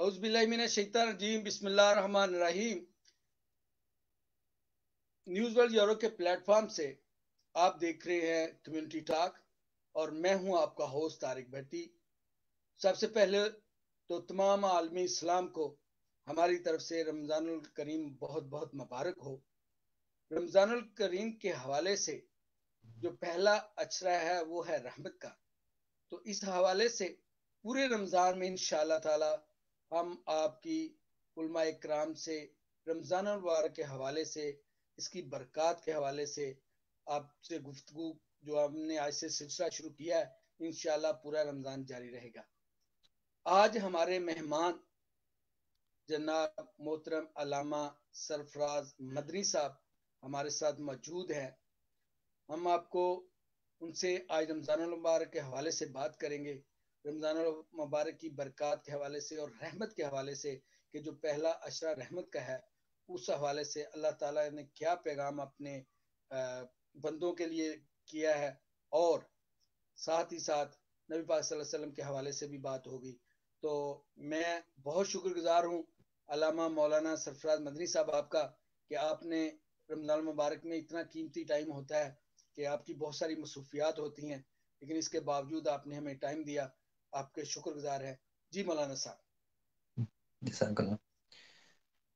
اعوذ باللہ من الشیطان الرجیم، بسم اللہ الرحمن الرحیم۔ نیوز ورلڈ یورو کے پلیٹ فارم سے آپ دیکھ رہے ہیں کمیونٹی ٹاک، اور میں ہوں آپ کا ہوسٹ طارق بھٹی۔ سب سے پہلے تو تمام عالمی اسلام کو ہماری طرف سے رمضان الکریم بہت بہت مبارک ہو۔ رمضان الکریم کے حوالے سے جو پہلا اشرہ ہے وہ ہے رحمت کا، تو اس حوالے سے پورے رمضان میں انشاءاللہ تعالی ہم آپ کی علماء اکرام سے رمضان المبارک کے حوالے سے، اس کی برکات کے حوالے سے آپ سے گفتگو جو ہم نے آج سے سلسلہ شروع کیا ہے، انشاءاللہ پورا رمضان جاری رہے گا۔ آج ہمارے مہمان جناب محترم علامہ سرفراز مدنی صاحب ہمارے ساتھ موجود ہیں۔ ہم آپ کو ان سے آج رمضان المبارک کے حوالے سے بات کریں گے، رمضان المبارک کی برکات کے حوالے سے اور رحمت کے حوالے سے، کہ جو پہلا اشرہ رحمت کا ہے اس حوالے سے اللہ تعالیٰ نے کیا پیغام اپنے بندوں کے لیے کیا ہے، اور ساتھ ہی ساتھ نبی پاک صلی اللہ علیہ وسلم کے حوالے سے بھی بات ہوگی۔ تو میں بہت شکر گزار ہوں علامہ مولانا سرفراز مدنی صاحب آپ کا، کہ آپ نے رمضان المبارک میں اتنا قیمتی ٹائم ہوتا ہے کہ آپ کی بہت ساری مصروفیات ہوتی ہیں، لیکن اس کے باوجود آپ نے ہمیں ٹائم دیا، آپ کے شکر گزار ہیں۔ جی مولانا صاحب۔ جزاک اللہ۔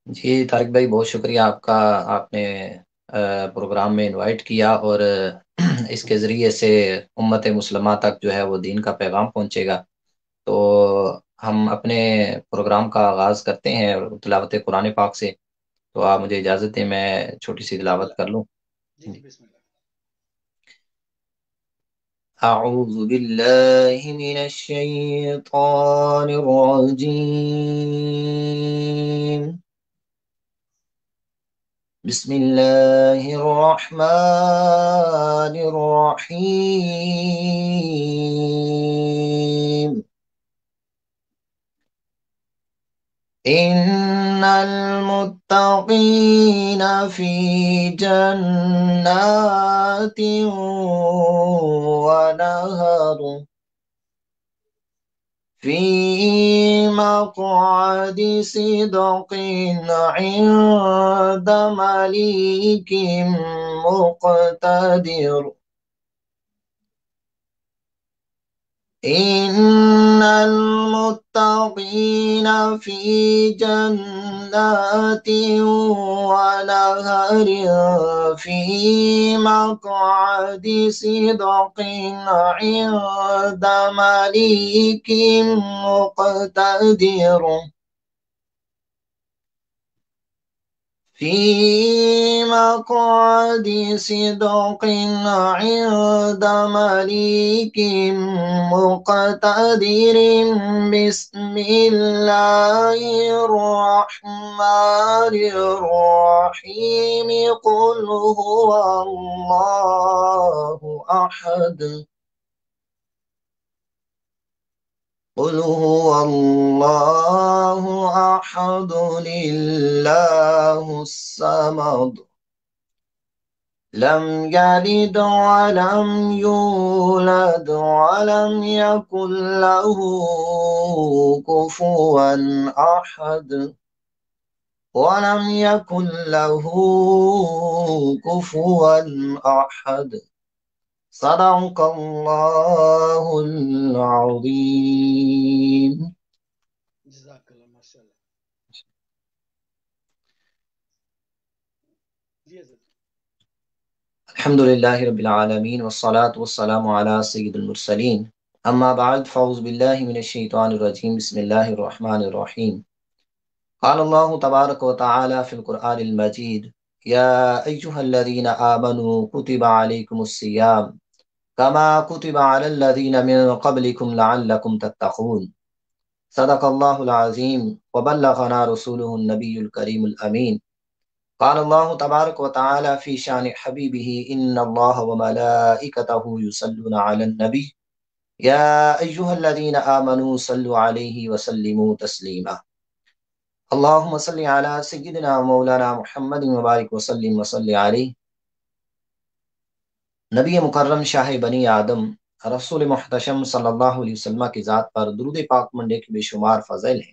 جی طارق بھائی بہت شکریہ آپ کا، آپ نے پروگرام میں انوائٹ کیا، اور اس کے ذریعے سے امت مسلمہ تک جو ہے وہ دین کا پیغام پہنچے گا۔ تو ہم اپنے پروگرام کا آغاز کرتے ہیں تلاوت قرآن پاک سے، تو آپ مجھے اجازت دیں میں چھوٹی سی بسم تلاوت اللہ۔ کر لوں۔ جی جی بسم اللہ۔ أعوذ بالله من الشيطان الرجيم، بسم الله الرحمن الرحيم، إن المتقين في جنات ونهر، في مقعد صدق عند مليك مقتدر، إن المتقين في جنات ونهر، في مقعد صدق عند مليك مقتدر، في مقعد صدق عند مليك مقتدر، بسم الله الرحمن الرحيم، قل هو الله أحد، قل هو الله أحد لله الصمد، لم يلد ولم يولد ولم يكن له كفوا أحد، ولم يكن له كفوا أحد، صدق الله العظيم۔ جزاک اللہ، ماشاء اللہ۔ جی حضرت۔ الحمد لله رب العالمين، والصلاة والسلام على سيد المرسلين، أما بعد، فأعوذ بالله من الشيطان الرجيم، بسم الله الرحمن الرحيم، قال الله تبارك وتعالى في القرآن المجيد، يا أيها الذين آمنوا كتب عليكم الصيام كما كتب على الذين من قبلكم لعلكم تتقون، صدق الله العظيم، وبلغنا رسوله النبي الكريم الأمين، قال الله تبارك وتعالى في شان حبيبه، إن الله وملائكته يصلون على النبي، يا أيها الذين آمنوا صلوا عليه وسلموا تسليما، اللهم صل على سيدنا مولانا محمد وبارك وسلم وصل عليه۔ نبی مکرم شاہ بنی آدم رسول محتشم صلی اللہ علیہ وسلم کی ذات پر درود پاک منڈے کے بے شمار فضائل ہیں۔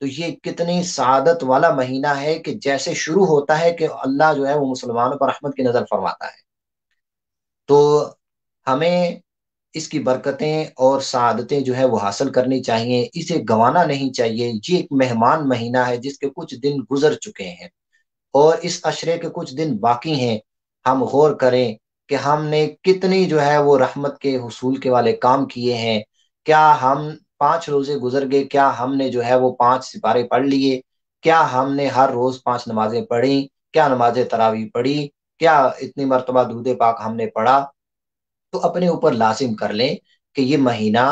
تو یہ کتنی سعادت والا مہینہ ہے کہ جیسے شروع ہوتا ہے کہ اللہ جو ہے وہ مسلمانوں پر رحمت کی نظر فرماتا ہے۔ تو ہمیں اس کی برکتیں اور سعادتیں جو ہے وہ حاصل کرنی چاہیے، اسے گنوانا نہیں چاہیے۔ یہ ایک مہمان مہینہ ہے جس کے کچھ دن گزر چکے ہیں اور اس عشرے کے کچھ دن باقی ہیں۔ ہم غور کریں کہ ہم نے کتنی جو ہے وہ رحمت کے حصول کے والے کام کیے ہیں۔ کیا ہم 5 روزے گزر گئے، کیا ہم نے جو ہے وہ 5 سپارے پڑھ لیے، کیا ہم نے ہر روز 5 نمازیں پڑھی، کیا نماز تراویح پڑھی، کیا اتنی مرتبہ درود پاک ہم نے پڑھا؟ تو اپنے اوپر لازم کر لیں کہ یہ مہینہ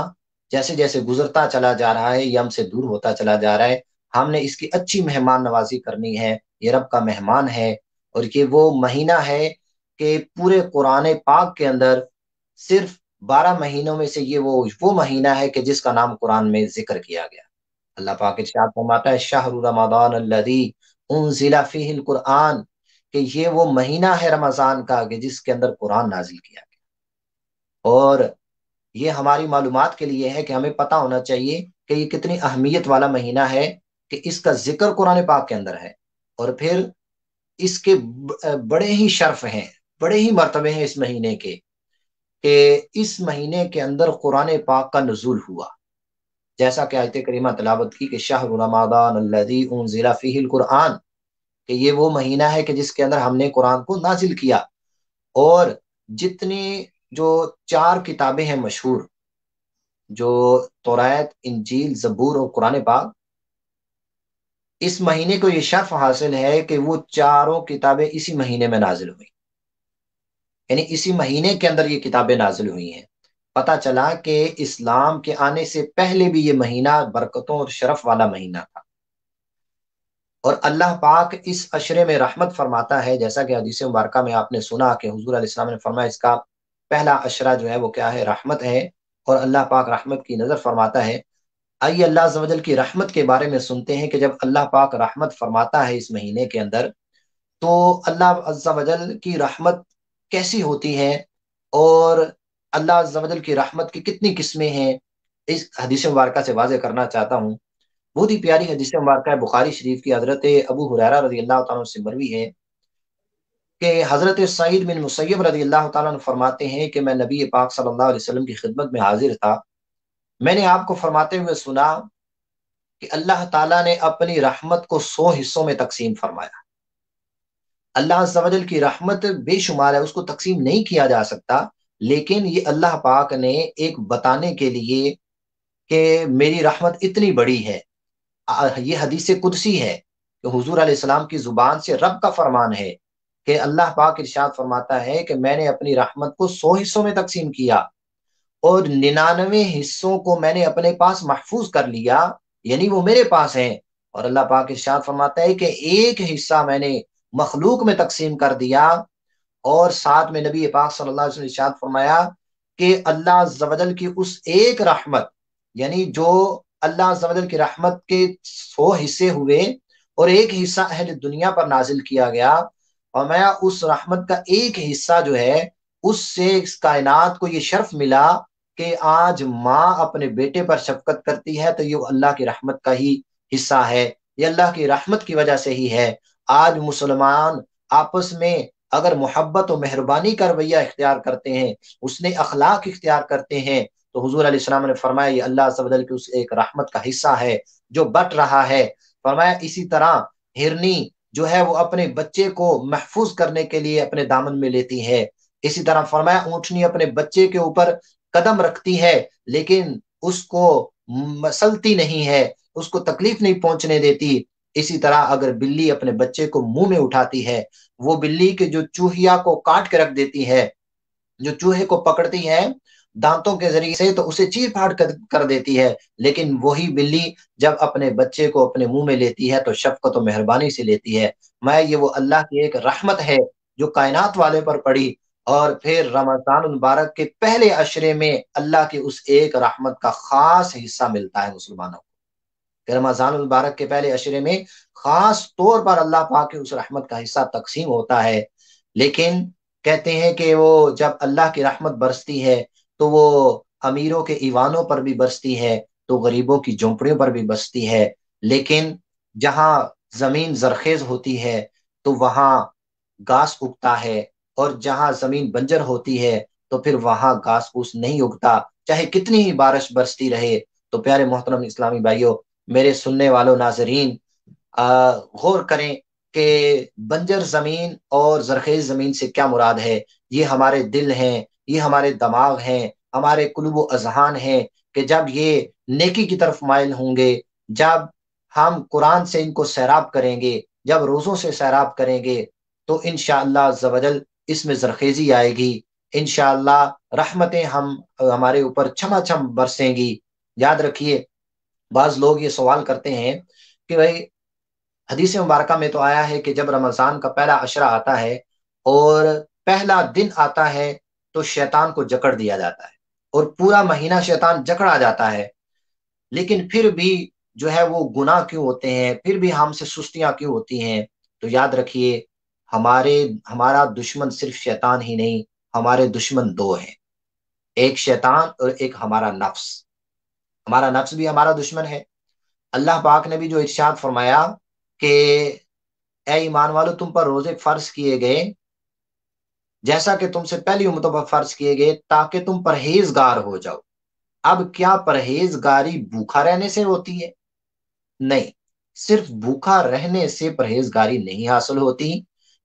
جیسے جیسے گزرتا چلا جا رہا ہے، یہ ہم سے دور ہوتا چلا جا رہا ہے، ہم نے اس کی اچھی مہمان نوازی کرنی ہے۔ یہ رب کا مہمان ہے اور یہ وہ مہینہ ہے کہ پورے قرآن پاک کے اندر صرف 12 مہینوں میں سے یہ وہ مہینہ ہے کہ جس کا نام قرآن میں ذکر کیا گیا۔ اللہ پاک ارشاد فرماتا ہے شہر رمضان الذی انزل فیہ القرآن، کہ یہ وہ مہینہ ہے رمضان کا کہ جس کے اندر قرآن نازل کیا گیا۔ اور یہ ہماری معلومات کے لیے ہے کہ ہمیں پتہ ہونا چاہیے کہ یہ کتنی اہمیت والا مہینہ ہے کہ اس کا ذکر قرآن پاک کے اندر ہے، اور پھر اس کے بڑے ہی شرف ہیں، بڑے ہی مرتبے ہیں اس مہینے کے، کہ اس مہینے کے اندر قرآن پاک کا نزول ہوا، جیسا کہ آیت کریمہ تلاوت کی کہ شہر رمضان الذی انزل فیہ القرآن، کہ یہ وہ مہینہ ہے کہ جس کے اندر ہم نے قرآن کو نازل کیا۔ اور جتنی جو 4 کتابیں ہیں مشہور، جو توریت، انجیل، زبور اور قرآن پاک، اس مہینے کو یہ شرف حاصل ہے کہ وہ چاروں کتابیں اسی مہینے میں نازل ہوئی، یعنی اسی مہینے کے اندر یہ کتابیں نازل ہوئی ہیں۔ پتہ چلا کہ اسلام کے آنے سے پہلے بھی یہ مہینہ برکتوں اور شرف والا مہینہ تھا۔ اور اللہ پاک اس عشرے میں رحمت فرماتا ہے، جیسا کہ حدیث مبارکہ میں آپ نے سنا کہ حضور علیہ السلام نے فرمایا اس کا پہلا عشرہ جو ہے وہ کیا ہے؟ رحمت ہے، اور اللہ پاک رحمت کی نظر فرماتا ہے۔ آئیے اللہ عز و جل کی رحمت کے بارے میں سنتے ہیں کہ جب اللہ پاک رحمت فرماتا ہے اس مہینے کے اندر، تو اللہ عز و جل کی رحمت کیسی ہوتی ہے اور اللہ عز و جل کی رحمت کی کتنی قسمیں ہیں، اس حدیث مبارکہ سے واضح کرنا چاہتا ہوں۔ بہت ہی پیاری حدیث مبارکہ ہے، بخاری شریف کی، حضرت ابو ہریرہ رضی اللہ تعالیٰ عنہ سے مروی ہے کہ حضرت سعید بن مسیب رضی اللہ تعالیٰ عنہ فرماتے ہیں کہ میں نبی پاک صلی اللہ علیہ وسلم کی خدمت میں حاضر تھا، میں نے آپ کو فرماتے ہوئے سنا کہ اللہ تعالیٰ نے اپنی رحمت کو 100 حصوں میں تقسیم فرمایا۔ اللہ عز و جل کی رحمت بے شمار ہے، اس کو تقسیم نہیں کیا جا سکتا، لیکن یہ اللہ پاک نے ایک بتانے کے لیے کہ میری رحمت اتنی بڑی ہے۔ یہ حدیث قدسی ہے کہ حضور علیہ السلام کی زبان سے رب کا فرمان ہے کہ اللہ پاک ارشاد فرماتا ہے کہ میں نے اپنی رحمت کو 100 حصوں میں تقسیم کیا اور 99 حصوں کو میں نے اپنے پاس محفوظ کر لیا، یعنی وہ میرے پاس ہیں۔ اور اللہ پاک ارشاد فرماتا ہے کہ ایک حصہ میں نے مخلوق میں تقسیم کر دیا، اور ساتھ میں نبی پاک صلی اللہ علیہ وسلم نے ارشاد فرمایا کہ اللہ عز و جل کی اس ایک رحمت، یعنی جو اللہ عز و جل کی رحمت کے 100 حصے ہوئے اور ایک حصہ اہل دنیا پر نازل کیا گیا، اور میں اس رحمت کا ایک حصہ جو ہے اس سے اس کائنات کو یہ شرف ملا کہ آج ماں اپنے بیٹے پر شفقت کرتی ہے تو یہ اللہ کی رحمت کا ہی حصہ ہے، یہ اللہ کی رحمت کی وجہ سے ہی ہے۔ آج مسلمان آپس میں اگر محبت و مہربانی کا رویہ اختیار کرتے ہیں، اس نے اخلاق اختیار کرتے ہیں، تو حضور علیہ السلام نے فرمایا یہ اللہ عز و جل کی اس ایک رحمت کا حصہ ہے جو بٹ رہا ہے۔ فرمایا اسی طرح ہرنی جو ہے وہ اپنے بچے کو محفوظ کرنے کے لیے اپنے دامن میں لیتی ہے، اسی طرح فرمایا اونٹنی اپنے بچے کے اوپر قدم رکھتی ہے لیکن اس کو مسلتی نہیں ہے، اس کو تکلیف نہیں پہنچنے دیتی۔ اسی طرح اگر بلی اپنے بچے کو منہ میں اٹھاتی ہے، وہ بلی کے جو چوہیا کو کاٹ کے رکھ دیتی ہے، جو چوہے کو پکڑتی ہے دانتوں کے ذریعے سے تو اسے چیر پھاڑ کر دیتی ہے، لیکن وہی بلی جب اپنے بچے کو اپنے منہ میں لیتی ہے تو شفقت و مہربانی سے لیتی ہے۔ میں یہ وہ اللہ کی ایک رحمت ہے جو کائنات والے پر پڑی، اور پھر رمضان المبارک کے پہلے عشرے میں اللہ کی اس ایک رحمت کا خاص حصہ ملتا ہے مسلمانوں کو، کہ رمضان المبارک کے پہلے عشرے میں خاص طور پر اللہ پاک کی اس رحمت کا حصہ تقسیم ہوتا ہے۔ لیکن کہتے ہیں کہ وہ جب اللہ کی رحمت برستی ہے تو وہ امیروں کے ایوانوں پر بھی برستی ہے، تو غریبوں کی جھونپڑیوں پر بھی برستی ہے۔ لیکن جہاں زمین زرخیز ہوتی ہے تو وہاں گھاس اگتا ہے، اور جہاں زمین بنجر ہوتی ہے تو پھر وہاں گھاس پھوس نہیں اگتا، چاہے کتنی ہی بارش برستی رہے۔ تو پیارے محترم اسلامی بھائیوں، میرے سننے والوں ناظرین، غور کریں کہ بنجر زمین اور زرخیز زمین سے کیا مراد ہے۔ یہ ہمارے دل ہیں، یہ ہمارے دماغ ہیں، ہمارے قلوب و اذہان ہیں، کہ جب یہ نیکی کی طرف مائل ہوں گے، جب ہم قرآن سے ان کو سیراب کریں گے، جب روزوں سے سیراب کریں گے، تو انشاءاللہ عز و جل اس میں زرخیزی آئے گی، انشاءاللہ رحمتیں ہمارے اوپر چھما چھم برسیں گی۔ یاد رکھیے، بعض لوگ یہ سوال کرتے ہیں کہ بھائی حدیث مبارکہ میں تو آیا ہے کہ جب رمضان کا پہلا عشرہ آتا ہے اور پہلا دن آتا ہے تو شیطان کو جکڑ دیا جاتا ہے، اور پورا مہینہ شیطان جکڑا جاتا ہے، لیکن پھر بھی جو ہے وہ گناہ کیوں ہوتے ہیں، پھر بھی ہم سے سستیاں کیوں ہوتی ہیں؟ تو یاد رکھیے، ہمارا دشمن صرف شیطان ہی نہیں، ہمارے دشمن دو ہیں، ایک شیطان اور ایک ہمارا نفس۔ ہمارا نفس بھی ہمارا دشمن ہے۔ اللہ پاک نے بھی جو ارشاد فرمایا کہ اے ایمان والو، تم پر روزے فرض کیے گئے جیسا کہ تم سے پہلی امتوں پر فرض کیے گئے تاکہ تم پرہیزگار ہو جاؤ۔ اب کیا پرہیزگاری بھوکا رہنے سے ہوتی ہے؟ نہیں، صرف بھوکا رہنے سے پرہیزگاری نہیں حاصل ہوتی۔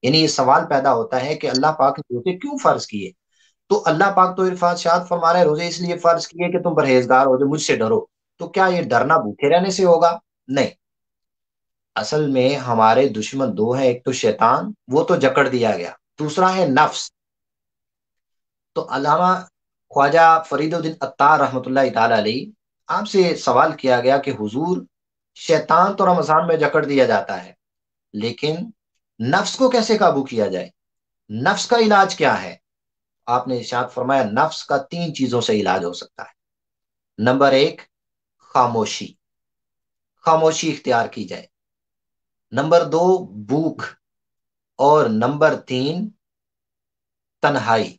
یعنی یہ سوال پیدا ہوتا ہے کہ اللہ پاک نے روزے کیوں فرض کیے؟ تو اللہ پاک تو ارشاد فرما رہے ہیں روزے اس لیے فرض کیے کہ تم پرہیزگار ہو جاؤ، مجھ سے ڈرو۔ تو کیا یہ ڈرنا بھوکے رہنے سے ہوگا؟ نہیں، اصل میں ہمارے دشمن دو ہیں، ایک تو شیطان، وہ تو جکڑ دیا گیا، دوسرا ہے نفس۔ تو علامہ خواجہ فرید الدین عطار رحمۃ اللہ تعالی علیہ، آپ سے سوال کیا گیا کہ حضور، شیطان تو رمضان میں جکڑ دیا جاتا ہے، لیکن نفس کو کیسے قابو کیا جائے؟ نفس کا علاج کیا ہے؟ آپ نے ارشاد فرمایا نفس کا 3 چیزوں سے علاج ہو سکتا ہے۔ نمبر 1، خاموشی، خاموشی اختیار کی جائے۔ نمبر 2، بھوک، اور نمبر 3، تنہائی۔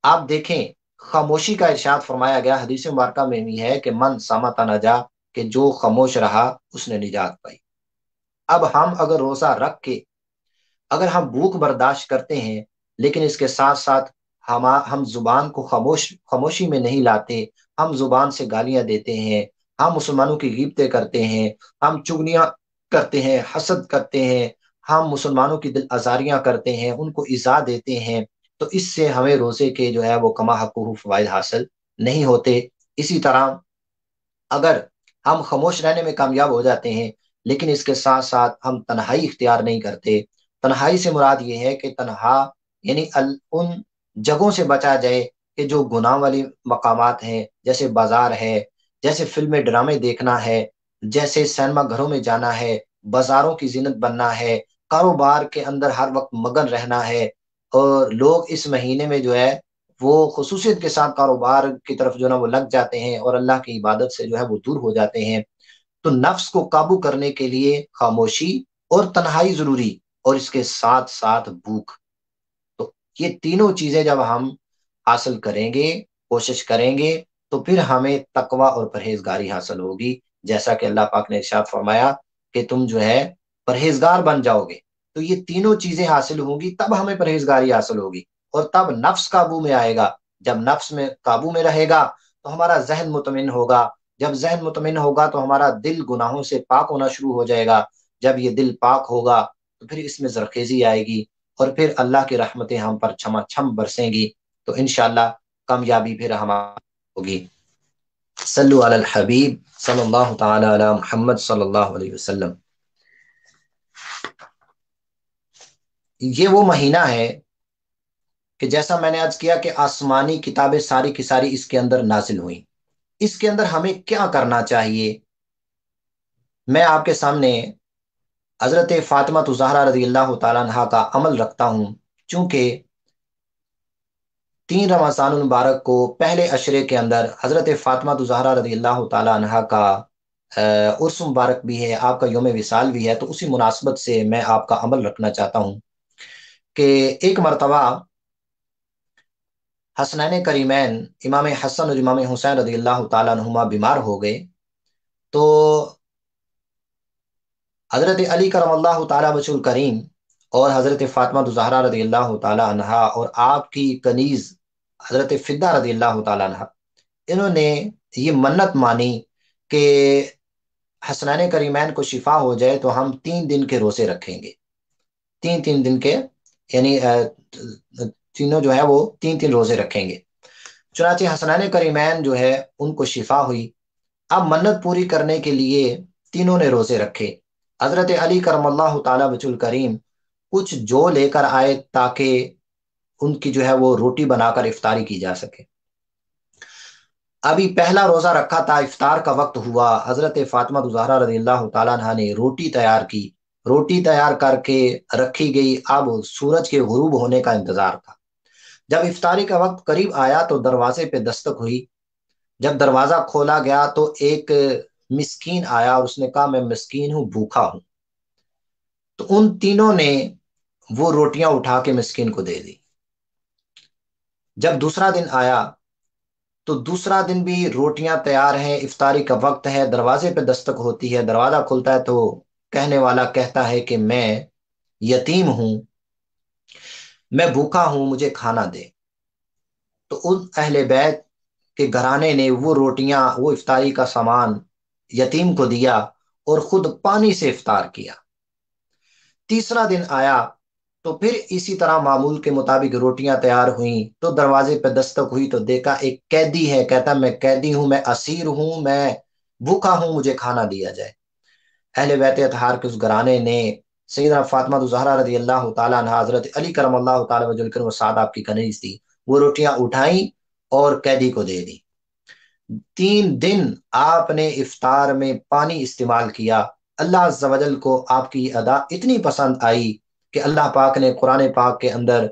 آپ دیکھیں، خاموشی کا ارشاد فرمایا گیا حدیث مبارکہ میں بھی ہے کہ من صمت نجا، کہ جو خاموش رہا اس نے نجات پائی۔ اب ہم اگر روزہ رکھ کے اگر ہم بھوک برداشت کرتے ہیں، لیکن اس کے ساتھ ساتھ ہم زبان کو خاموشی میں نہیں لاتے، ہم زبان سے گالیاں دیتے ہیں، ہم مسلمانوں کی غیبتیں کرتے ہیں، ہم چگلیاں کرتے ہیں، حسد کرتے ہیں، ہم مسلمانوں کی دل آزاریاں کرتے ہیں، ان کو ایذا دیتے ہیں، تو اس سے ہمیں روزے کے جو ہے وہ کما حقہ فوائد حاصل نہیں ہوتے۔ اسی طرح اگر ہم خاموش رہنے میں کامیاب ہو جاتے ہیں، لیکن اس کے ساتھ ساتھ ہم تنہائی اختیار نہیں کرتے، تنہائی سے مراد یہ ہے کہ تنہا یعنی ان جگہوں سے بچا جائے کہ جو گناہ والی مقامات ہیں، جیسے بازار ہے، جیسے فلمیں ڈرامے دیکھنا ہے، جیسے سینما گھروں میں جانا ہے، بازاروں کی زینت بننا ہے، کاروبار کے اندر ہر وقت مگن رہنا ہے۔ اور لوگ اس مہینے میں جو ہے وہ خصوصیت کے ساتھ کاروبار کی طرف جو ہے وہ لگ جاتے ہیں اور اللہ کی عبادت سے جو ہے وہ دور ہو جاتے ہیں۔ تو نفس کو قابو کرنے کے لیے خاموشی اور تنہائی ضروری، اور اس کے ساتھ ساتھ بھوک۔ تو یہ تینوں چیزیں جب ہم حاصل کریں گے، کوشش کریں گے، تو پھر ہمیں تقوی اور پرہیزگاری حاصل ہوگی، جیسا کہ اللہ پاک نے ارشاد فرمایا کہ تم جو ہے پرہیزگار بن جاؤ گے۔ تو یہ تینوں چیزیں حاصل ہوں گی تب ہمیں پرہیزگاری حاصل ہوگی، اور تب نفس قابو میں آئے گا۔ جب نفس میں قابو میں رہے گا تو ہمارا ذہن مطمئن ہوگا، جب ذہن مطمئن ہوگا تو ہمارا دل گناہوں سے پاک ہونا شروع ہو جائے گا، جب یہ دل پاک ہوگا تو پھر اس میں زرخیزی آئے گی، اور پھر اللہ کی رحمتیں ہم پر چھما چھم برسیں گی، تو انشاءاللہ کامیابی پھر ہماری ہوگی۔ صلو علی الحبیب صلی اللہ تعالی علی محمد صلی اللہ علیہ وسلم۔ یہ وہ مہینہ ہے کہ جیسا میں نے عرض کیا کہ آسمانی کتابیں ساری کی ساری اس کے اندر نازل ہوئیں۔ اس کے اندر ہمیں کیا کرنا چاہیے؟ میں آپ کے سامنے حضرت فاطمہ زہرا رضی اللہ تعالیٰ عنہ کا عمل رکھتا ہوں، چونکہ 3 رمضان المبارک کو پہلے عشرے کے اندر حضرت فاطمہ زہرا رضی اللہ تعالیٰ عنہ کا عرس مبارک بھی ہے، آپ کا یوم وصال بھی ہے، تو اسی مناسبت سے میں آپ کا عمل رکھنا چاہتا ہوں کہ ایک مرتبہ حسنین کریمین امام حسن اور امام حسین رضی اللہ تعالیٰ عنہما بیمار ہو گئے، تو حضرت علی کرم اللہ تعالیٰ وجہ الکریم اور حضرت فاطمہ زہرا رضی اللہ تعالیٰ عنہا اور آپ کی کنیز حضرت فدہ رضی اللہ تعالیٰ عنہا، انہوں نے یہ منت مانی کہ حسنین کریمین کو شفا ہو جائے تو ہم 3 دن کے روزے رکھیں گے، 3 دن کے، یعنی تینوں جو ہے وہ 3 روزے رکھیں گے۔ چنانچہ حسنین کریمین جو ہے ان کو شفا ہوئی۔ اب منت پوری کرنے کے لیے تینوں نے روزے رکھے۔ حضرت علی کرم اللہ تعالیٰ وجہ الکریم کچھ جو لے کر آئے تاکہ ان کی جو ہے وہ روٹی بنا کر افطاری کی جا سکے۔ ابھی پہلا روزہ رکھا تھا، افطار کا وقت ہوا، حضرت فاطمہ زہرا رضی اللہ تعالیٰ عنہ نے روٹی تیار کی، روٹی تیار کر کے رکھی گئی۔ اب سورج کے غروب ہونے کا انتظار تھا۔ جب افطاری کا وقت قریب آیا تو دروازے پہ دستک ہوئی۔ جب دروازہ کھولا گیا تو ایک مسکین آیا اور اس نے کہا میں مسکین ہوں، بھوکا ہوں۔ تو ان تینوں نے وہ روٹیاں اٹھا کے مسکین کو دے دی۔ جب دوسرا دن آیا تو دوسرا دن بھی روٹیاں تیار ہیں، افطاری کا وقت ہے، دروازے پہ دستک ہوتی ہے، دروازہ کھلتا ہے تو کہنے والا کہتا ہے کہ میں یتیم ہوں، میں بھوکا ہوں، مجھے کھانا دے۔ تو ان اہل بیت کے گھرانے نے وہ روٹیاں، وہ افطاری کا سامان یتیم کو دیا اور خود پانی سے افطار کیا۔ تیسرا دن آیا تو پھر اسی طرح معمول کے مطابق روٹیاں تیار ہوئیں تو دروازے پہ دستک ہوئی تو دیکھا ایک قیدی ہے، کہتا میں قیدی ہوں، میں اسیر ہوں، میں بھوکا ہوں، مجھے کھانا دیا جائے۔ اہل بیت اطہار کے اس گھرانے نے سیدنا فاطمہ زہرا رضی اللہ تعالیٰ عنہ، حضرت علی کرم اللہ تعالیٰ وجہ الکریم، سعد آپ کی کنیز تھی، وہ روٹیاں اٹھائیں اور قیدی کو دے دی۔ 3 دن آپ نے افطار میں پانی استعمال کیا۔ اللہ عز و جل کو آپ کی ادا اتنی پسند آئی کہ اللہ پاک نے قرآن پاک کے اندر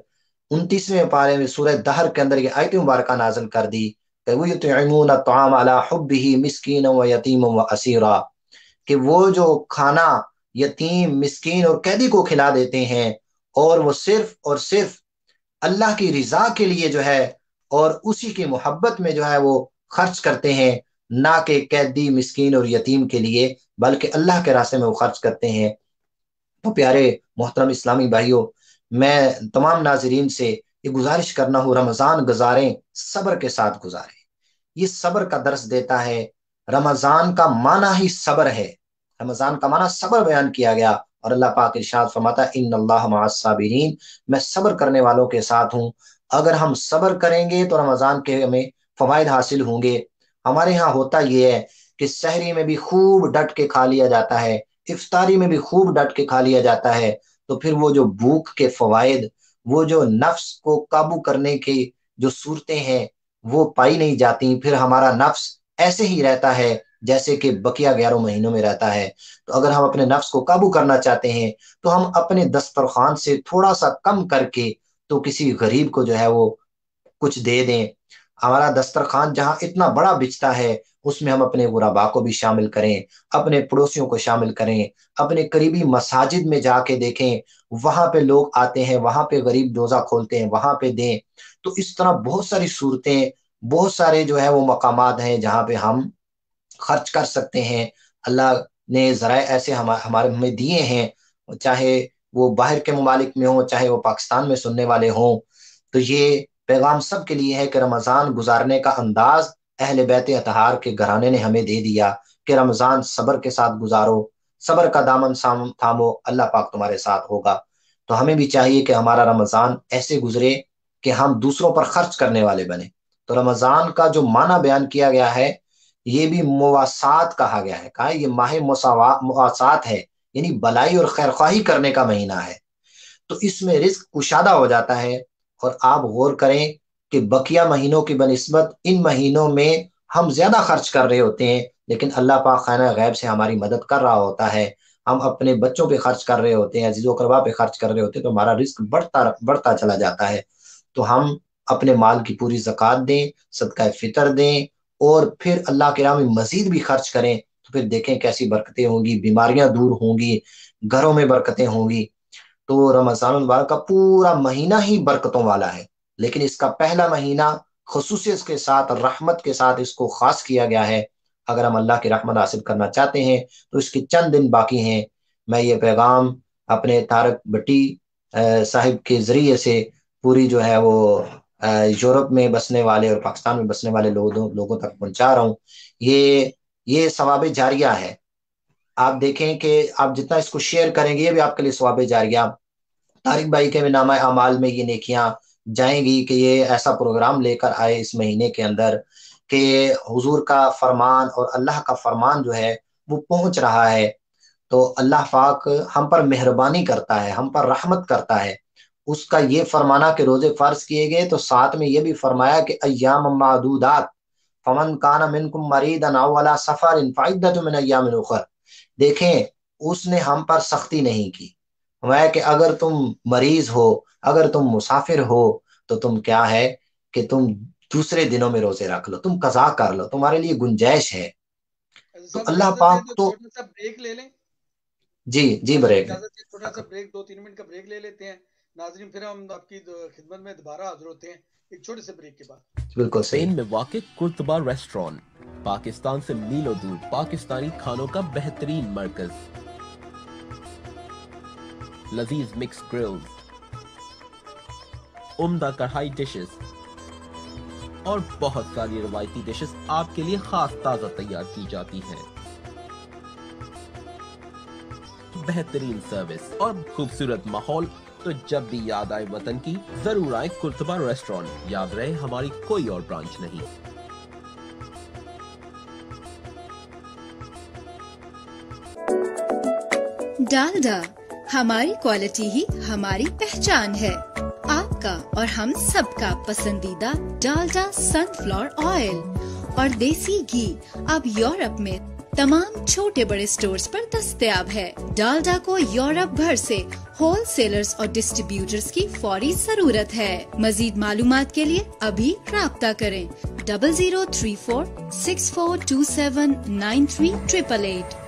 29ویں پارے میں سورہ دہر کے اندر یہ آیت مبارکہ نازل کر دی کہ وَيُطْعِمُونَ الطَّعَامَ عَلَىٰ حُبِّهِ مِسْكِينًا وَيَتِيمًا وَأَسِيرًا، کہ وہ جو کھانا یتیم، مسکین اور قیدی کو کھلا دیتے ہیں اور وہ صرف اور صرف اللہ کی رضا کے لیے جو ہے اور اسی کی محبت میں جو ہے وہ خرچ کرتے ہیں، نہ کہ قیدی، مسکین اور یتیم کے لیے، بلکہ اللہ کے راستے میں وہ خرچ کرتے ہیں۔ تو پیارے محترم اسلامی بھائیوں، میں تمام ناظرین سے یہ گزارش کرنا ہوں، رمضان گزاریں، صبر کے ساتھ گزاریں۔ یہ صبر کا درس دیتا ہے۔ رمضان کا معنی ہی صبر ہے، رمضان کا معنی صبر بیان کیا گیا، اور اللہ پاک ارشاد فرماتا ہے ان اللہ مع الصابرین، میں صبر کرنے والوں کے ساتھ ہوں۔ اگر ہم صبر کریں گے تو رمضان کے ہمیں فوائد حاصل ہوں گے۔ ہمارے ہاں ہوتا یہ ہے کہ سحری میں بھی خوب ڈٹ کے کھا لیا جاتا ہے، افطاری میں بھی خوب ڈٹ کے کھا لیا جاتا ہے، تو پھر وہ جو بھوک کے فوائد، وہ جو نفس کو قابو کرنے کی جو صورتیں ہیں وہ پائی نہیں جاتی۔ پھر ہمارا نفس ایسے ہی رہتا ہے جیسے کہ بقیہ 11 مہینوں میں رہتا ہے۔ تو اگر ہم اپنے نفس کو قابو کرنا چاہتے ہیں تو ہم اپنے دسترخوان سے تھوڑا سا کم کر کے تو کسی غریب کو جو ہے وہ کچھ دے دیں۔ ہمارا دسترخوان جہاں اتنا بڑا بچتا ہے اس میں ہم اپنے غربا کو بھی شامل کریں، اپنے پڑوسیوں کو شامل کریں، اپنے قریبی مساجد میں جا کے دیکھیں، وہاں پہ لوگ آتے ہیں، وہاں پہ غریب روزہ کھولتے ہیں، وہاں پہ دیں۔ تو اس طرح بہت ساری صورتیں، بہت سارے جو ہے وہ مقامات ہیں جہاں پہ ہم خرچ کر سکتے ہیں۔ اللہ نے ذرائع ایسے ہمارے ہمیں دیے ہیں، چاہے وہ باہر کے ممالک میں ہوں، چاہے وہ پاکستان میں سننے والے ہوں۔ تو یہ پیغام سب کے لیے ہے کہ رمضان گزارنے کا انداز اہل بیت اطہار کے گھرانے نے ہمیں دے دیا کہ رمضان صبر کے ساتھ گزارو، صبر کا دامن تھامو، اللہ پاک تمہارے ساتھ ہوگا۔ تو ہمیں بھی چاہیے کہ ہمارا رمضان ایسے گزرے کہ ہم دوسروں پر خرچ کرنے والے بنے۔ تو رمضان کا جو معنی بیان کیا گیا ہے یہ بھی مواسات کہا گیا ہے، کہا یہ ماہ مواسات ہے، یعنی بلائی اور خیرخواہی کرنے کا مہینہ ہے۔ تو اس میں رزق کشادہ ہو جاتا ہے۔ اور آپ غور کریں کہ بقیہ مہینوں کی بنسبت ان مہینوں میں ہم زیادہ خرچ کر رہے ہوتے ہیں، لیکن اللہ پاک خانہ غیب سے ہماری مدد کر رہا ہوتا ہے۔ ہم اپنے بچوں پہ خرچ کر رہے ہوتے ہیں، عزیز و اقربا پہ خرچ کر رہے ہوتے ہیں، تو ہمارا رزق بڑھتا چلا جاتا ہے۔ تو ہم اپنے مال کی پوری زکوٰۃ دیں، صدقہ فطر دیں، اور پھر اللہ کے راہ میں مزید بھی خرچ کریں، تو پھر دیکھیں کیسی برکتیں ہوں گی، بیماریاں دور ہوں گی، گھروں میں برکتیں ہوں گی۔ تو رمضان المبارک کا پورا مہینہ ہی برکتوں والا ہے، لیکن اس کا پہلا مہینہ خصوصیت کے ساتھ، رحمت کے ساتھ اس کو خاص کیا گیا ہے۔ اگر ہم اللہ کی رحمت حاصل کرنا چاہتے ہیں تو اس کے چند دن باقی ہیں، میں یہ پیغام اپنے طارق بٹی صاحب کے ذریعے سے پوری جو ہے وہ یورپ میں بسنے والے اور پاکستان میں بسنے والے لوگوں تک پہنچا رہا ہوں۔ یہ ثواب جاریہ ہے۔ آپ دیکھیں کہ آپ جتنا اس کو شیئر کریں گے یہ بھی آپ کے لیے ثواب جاریہ۔ طارق بھائی کے نامہ اعمال میں یہ نیکیاں جائیں گی کہ یہ ایسا پروگرام لے کر آئے اس مہینے کے اندر کہ حضور کا فرمان اور اللہ کا فرمان جو ہے وہ پہنچ رہا ہے۔ تو اللہ پاک ہم پر مہربانی کرتا ہے، ہم پر رحمت کرتا ہے۔ اس کا یہ فرمانا کہ روزے فرض کیے گئے تو ساتھ میں یہ بھی فرمایا کہ ایام معدودات فمن کان منکم مریضا او علی سفر فعدۃ من ایام اخر۔ دیکھیں اس نے ہم پر سختی نہیں کی، ہے کہ اگر تم مریض ہو، اگر تم مسافر ہو تو تم کیا ہے کہ تم دوسرے دنوں میں روزے رکھ لو، تم قضا کر لو، تمہارے لیے گنجائش ہے۔ تو صاحب اللہ اجازت دیں پاک تو تو چھوٹا سا بریک لے لیں۔ جی ناظرین بریک اجازت دیں، چھوٹا سا بریک 2-3 منٹ کا بریک لے لیتے ہیں ناظرین، پھر ہم آپ کی خدمت میں دوبارہ حاضر ہوتے ہیں ایک چھوٹے سے بریک کے بعد۔ بالکل صحیح۔ اسپین میں واقع کرتبہ ریسٹورانٹ، پاکستان سے میلوں دور پاکستانی کھانوں کا بہترین مرکز۔ لذیذ مکس گرلز، عمدہ کڑھائی ڈشز اور بہت ساری روایتی ڈشز آپ کے لیے خاص تازہ تیار کی جاتی ہیں۔ بہترین سروس اور خوبصورت ماحول، تو جب بھی یاد آئے وطن کی ضرور آئے کرتبہ ریسٹورانٹ۔ یاد رہے ہماری کوئی اور برانچ نہیں۔ ڈالڈا، ہماری کوالٹی ہی ہماری پہچان ہے۔ آپ کا اور ہم سب کا پسندیدہ ڈالڈا سن فلاور آئل اور دیسی گھی اب یورپ میں تمام چھوٹے بڑے سٹورز پر دستیاب ہے۔ ڈالڈا کو یورپ بھر سے ہول سیلرز اور ڈسٹریبیوٹرز کی فوری ضرورت ہے۔ مزید معلومات کے لیے ابھی رابطہ کریں 0034 6427 9388۔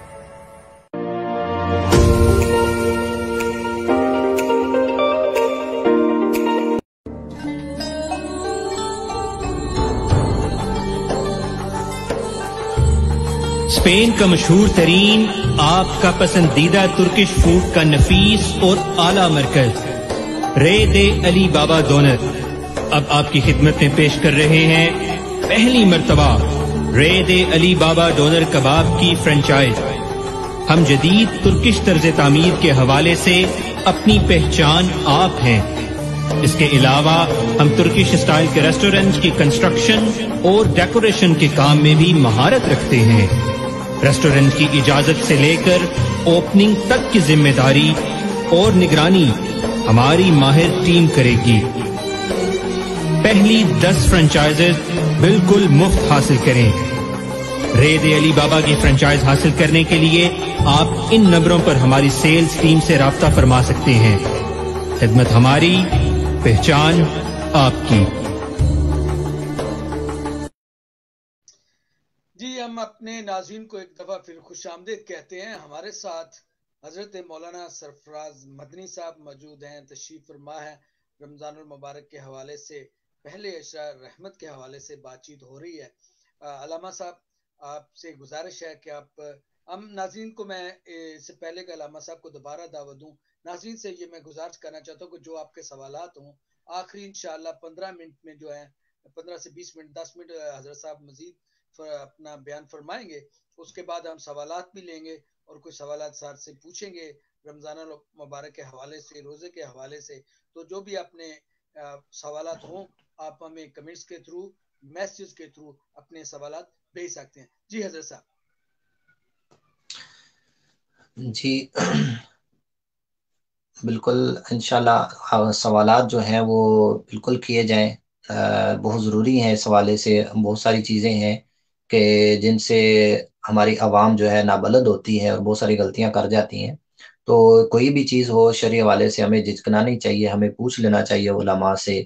اسپین کا مشہور ترین آپ کا پسندیدہ ترکش فوڈ کا نفیس اور اعلیٰ مرکز رے دے علی بابا ڈونر اب آپ کی خدمت میں پیش کر رہے ہیں پہلی مرتبہ رے دے علی بابا ڈونر کباب کی فرنچائز۔ ہم جدید ترکش طرز تعمیر کے حوالے سے اپنی پہچان آپ ہیں۔ اس کے علاوہ ہم ترکش اسٹائل کے ریسٹورنٹ کی کنسٹرکشن اور ڈیکوریشن کے کام میں بھی مہارت رکھتے ہیں۔ ریسٹورنٹ کی اجازت سے لے کر اوپننگ تک کی ذمہ داری اور نگرانی ہماری ماہر ٹیم کرے گی۔ پہلی 10 فرنچائزز بالکل مفت حاصل کریں۔ رے دے علی بابا کی فرنچائز حاصل کرنے کے لیے آپ ان نمبروں پر ہماری سیلز ٹیم سے رابطہ فرما سکتے ہیں۔ خدمت ہماری، پہچان آپ کی۔ جی ہم اپنے ناظرین کو ایک دفعہ پھر خوش آمدید کہتے ہیں۔ ہمارے ساتھ حضرت مولانا سرفراز مدنی صاحب موجود ہیں، تشریف فرما ہے۔ رمضان المبارک کے حوالے سے، پہلے عشرہ رحمت کے حوالے سے بات چیت ہو رہی ہے۔ علامہ صاحب آپ سے گزارش ہے کہ آپ ہم ناظرین کو، میں اس سے پہلے کہ علامہ صاحب کو دوبارہ دعوت دوں، ناظرین سے یہ میں گزارش کرنا چاہتا ہوں کہ جو آپ کے سوالات ہوں آخری انشاءاللہ 15 منٹ میں جو ہے 15 سے 20 منٹ 10 منٹ حضرت صاحب مزید اپنا بیان فرمائیں گے۔ اس کے بعد ہم سوالات بھی لیں گے اور کچھ سوالات ساتھ سے پوچھیں گے رمضان المبارک کے حوالے سے، روزے کے حوالے سے۔ تو جو بھی اپنے سوالات ہوں آپ ہمیں کمنٹس کے تھرو، میسیج کے تھرو اپنے سوالات بھیج سکتے ہیں۔ جی حضرت صاحب۔ جی بالکل انشاءاللہ سوالات جو ہیں وہ بالکل کیے جائیں، بہت ضروری ہیں۔ اس حوالے سے بہت ساری چیزیں ہیں کہ جن سے ہماری عوام جو ہے نابلد ہوتی ہے اور بہت ساری غلطیاں کر جاتی ہیں۔ تو کوئی بھی چیز ہو شرعی حوالے سے ہمیں جھجکنا نہیں چاہیے، ہمیں پوچھ لینا چاہیے علماء سے،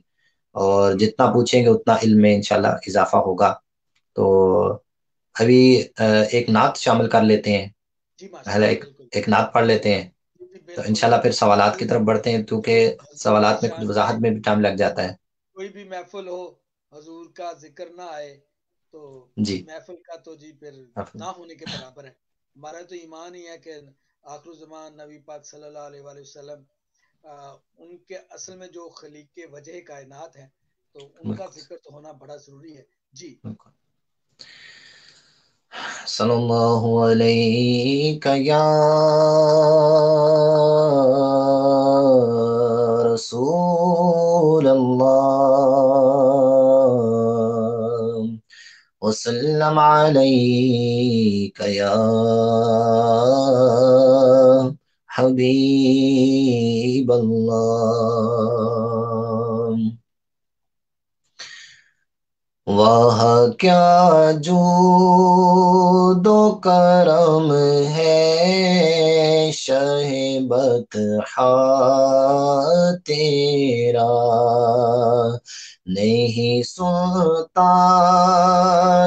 اور جتنا پوچھیں گے اتنا علم میں انشاءاللہ اضافہ ہوگا۔ تو ابھی ایک نعت شامل کر لیتے ہیں، جی پہلے ماشاءاللہ، بالکل ایک نعت پڑھ لیتے ہیں، تو انشاءاللہ پھر سوالات کی طرف بڑھتے ہیں، کیونکہ حضور کی سوالات میں کچھ شان وضاحت میں بھی ٹائم لگ جاتا ہے۔ کوئی بھی محفل ہو حضور کا ذکر نہ آئے تو جی محفل کا تو جی پھر نہ ہونے کے برابر ہے۔ ہمارا تو ایمان ہی ہے کہ آخر زمان نبی پاک صلی اللہ علیہ وآلہ وسلم ان کے اصل میں جو خلیق کے وجہ کائنات ہیں تو ان کا ذکر تو ہونا بڑا ضروری ہے. جی صلی اللہ علیہ یا رسول اللہ وسلم علیک یا حبیب اللہ. واہ کیا جود و کرم ہے شہ بطحا تیرا نہیں سنتا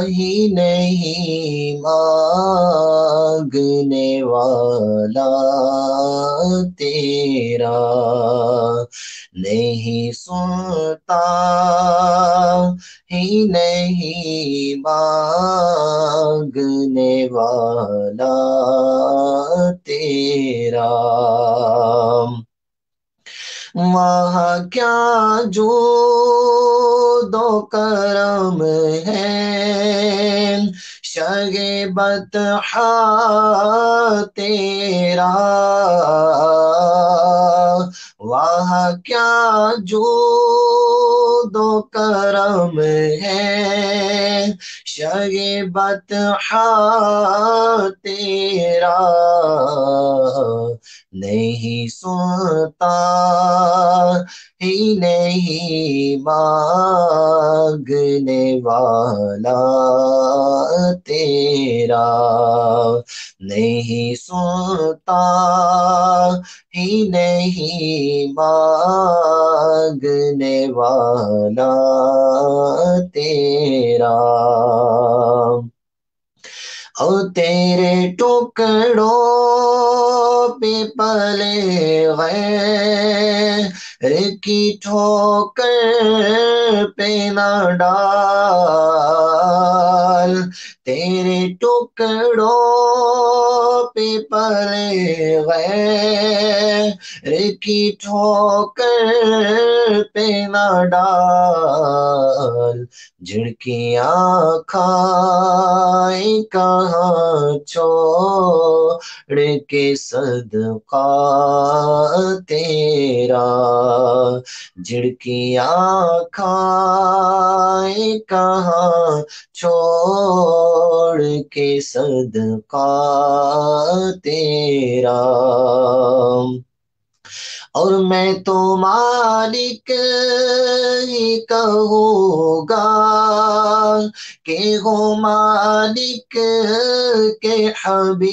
ہی نہیں مانگنے والا تیرا نہیں سنتا ہی نہیں مانگنے والا تیرا. وہاں کیا جود و کرم ہے شہ بطحا تیرا وہاں کیا جود و کرم ہے شہ بطحا تیرا نہیں سنتا ہی نہیں مانگنے والا تیرا نہیں سنتا ہی نہیں مانگنے والا تیرا. اور تیرے ٹکڑوں پہ پلے غیر کی ٹھوکر پہ نہ ڈال تیرے ٹکڑوں پہ پلے غیر کی ٹھوکر پہ نہ ڈال. جھڑکیاں کھائیں کہاں چھوڑ کے صدقہ تیرا جھڑکیاں کھائیں کہاں چھوڑ کے صدقہ تیرا. اور میں تو مالک ہی کہوں گا کہ ہو مالک کے حبیب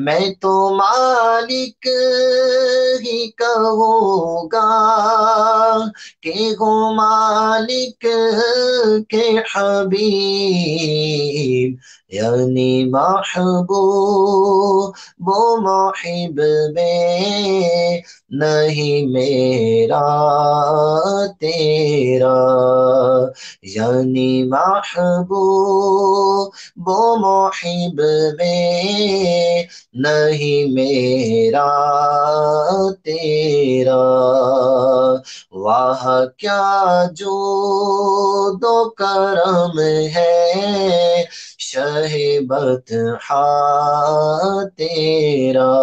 میں تو مالک ہی کہوں گا کہ ہو مالک کے حبیب یعنی محبوب وہ محب میں نہیں میرا تیرا یعنی محبوب وہ محب میں نہیں میرا تیرا. واہ کیا جود و کرم ہے شہ بطحا تیرا.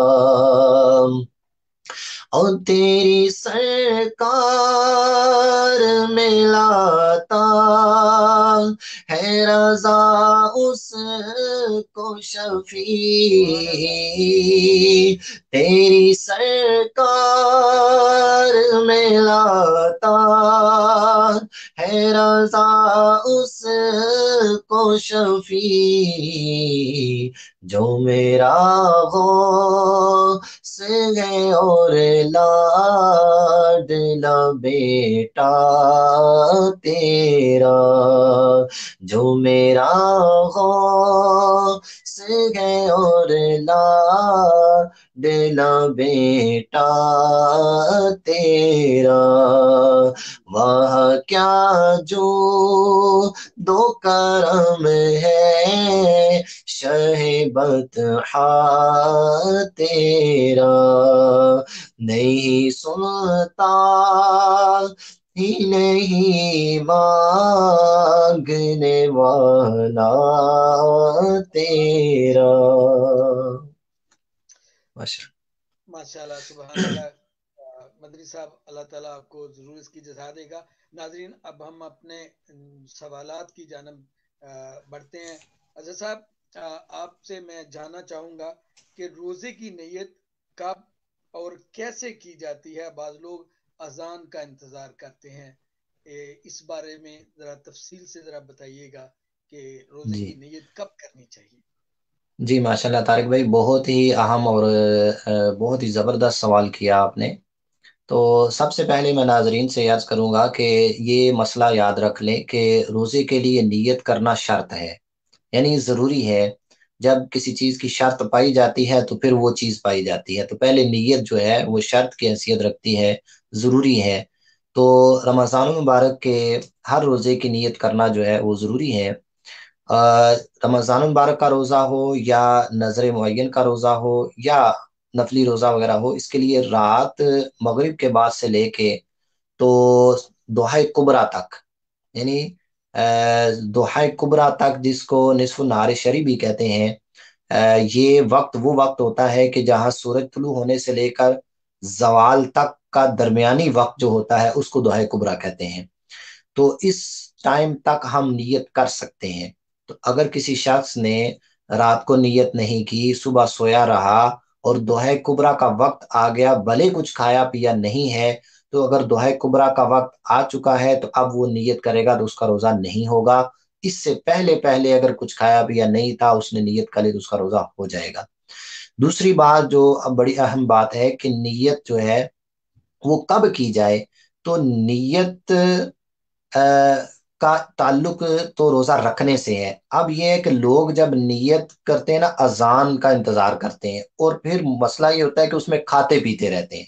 اور تیری سرکار میں لاتا ہے رضا اس کو شفیع تیری سرکار میں لاتا ہے رضا اس کو شفیع جو میرا غوث ہے اور لاڈلا بیٹا تیرا جو میرا غوث ہے اور لاڈلا بیٹا تیرا، وہاں کیا جو دو کرم ہے شہ بطحا تیرا، نہیں سنتا ہی نہیں مانگنے والا تیرا۔ ماشاء اللہ، سبحان اللہ۔ مدنی صاحب، اللہ تعالیٰ آپ کو ضرور اس کی جزا دے گا۔ ناظرین، اب ہم اپنے سوالات کی جانب بڑھتے ہیں۔ اظہر صاحب، آپ سے میں جاننا چاہوں گا کہ روزے کی نیت کب اور کیسے کی جاتی ہے؟ بعض لوگ اذان کا انتظار کرتے ہیں، اس بارے میں ذرا تفصیل سے ذرا بتائیے گا کہ روزے کی نیت کب کرنی چاہیے؟ جی ماشاء اللہ طارق بھائی، بہت ہی اہم اور بہت ہی زبردست سوال کیا آپ نے۔ تو سب سے پہلے میں ناظرین سے عرض کروں گا کہ یہ مسئلہ یاد رکھ لیں کہ روزے کے لیے نیت کرنا شرط ہے، یعنی ضروری ہے۔ جب کسی چیز کی شرط پائی جاتی ہے تو پھر وہ چیز پائی جاتی ہے، تو پہلے نیت جو ہے وہ شرط کی حیثیت رکھتی ہے، ضروری ہے۔ تو رمضان المبارک کے ہر روزے کی نیت کرنا جو ہے وہ ضروری ہے۔ رمضان المبارک کا روزہ ہو یا نظر معین کا روزہ ہو یا نفلی روزہ وغیرہ ہو، اس کے لیے رات مغرب کے بعد سے لے کے تو دوحہ کبریٰ تک، یعنی دوحہ کبریٰ تک، جس کو نصف النہار شری بھی کہتے ہیں، یہ وقت وہ وقت ہوتا ہے کہ جہاں سورج طلوع ہونے سے لے کر زوال تک کا درمیانی وقت جو ہوتا ہے اس کو دوحہ کبریٰ کہتے ہیں۔ تو اس ٹائم تک ہم نیت کر سکتے ہیں۔ تو اگر کسی شخص نے رات کو نیت نہیں کی، صبح سویا رہا اور دوحہ کبریٰ کا وقت آ گیا، بھلے کچھ کھایا پیا نہیں ہے، تو اگر دوحہ کبریٰ کا وقت آ چکا ہے تو اب وہ نیت کرے گا تو اس کا روزہ نہیں ہوگا۔ اس سے پہلے اگر کچھ کھایا پیا نہیں تھا، اس نے نیت کر لی تو اس کا روزہ ہو جائے گا۔ دوسری بات جو اب بڑی اہم بات ہے کہ نیت جو ہے وہ کب کی جائے، تو نیت کا تعلق تو روزہ رکھنے سے ہے۔ اب یہ ہے کہ لوگ جب نیت کرتے ہیں نا، اذان کا انتظار کرتے ہیں، اور پھر مسئلہ یہ ہوتا ہے کہ اس میں کھاتے پیتے رہتے ہیں۔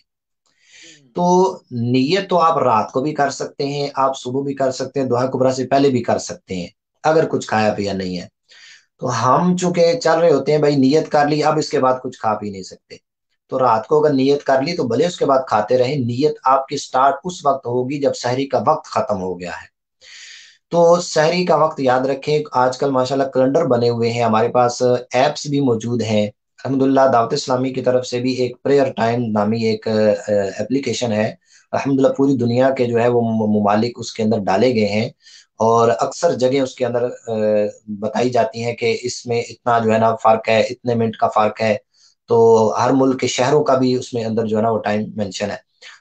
تو نیت تو آپ رات کو بھی کر سکتے ہیں، آپ صبح بھی کر سکتے ہیں، دوحہ کبریٰ سے پہلے بھی کر سکتے ہیں اگر کچھ کھایا پیا نہیں ہے۔ تو ہم چونکہ چل رہے ہوتے ہیں بھائی، نیت کر لی، اب اس کے بعد کچھ کھا پی نہیں سکتے، تو رات کو اگر نیت کر لی تو بھلے اس کے بعد کھاتے رہیں، نیت آپ کی سٹارٹ اس وقت ہوگی جب سحری کا وقت ختم ہو گیا ہے۔ تو سحری کا وقت یاد رکھیں۔ آج کل ماشاءاللہ کیلنڈر بنے ہوئے ہیں، ہمارے پاس ایپس بھی موجود ہیں۔ الحمدللہ دعوت اسلامی کی طرف سے بھی ایک پریئر ٹائم نامی ایک اپلیکیشن ہے، الحمدللہ پوری دنیا کے جو ہے وہ ممالک اس کے اندر ڈالے گئے ہیں، اور اکثر جگہ اس کے اندر بتائی جاتی ہیں کہ اس میں اتنا جو ہے نا فرق ہے، اتنے منٹ کا فرق ہے۔ تو ہر ملک کے شہروں کا بھی اس میں اندر جو ہے نا وہ ٹائم مینشن ہے،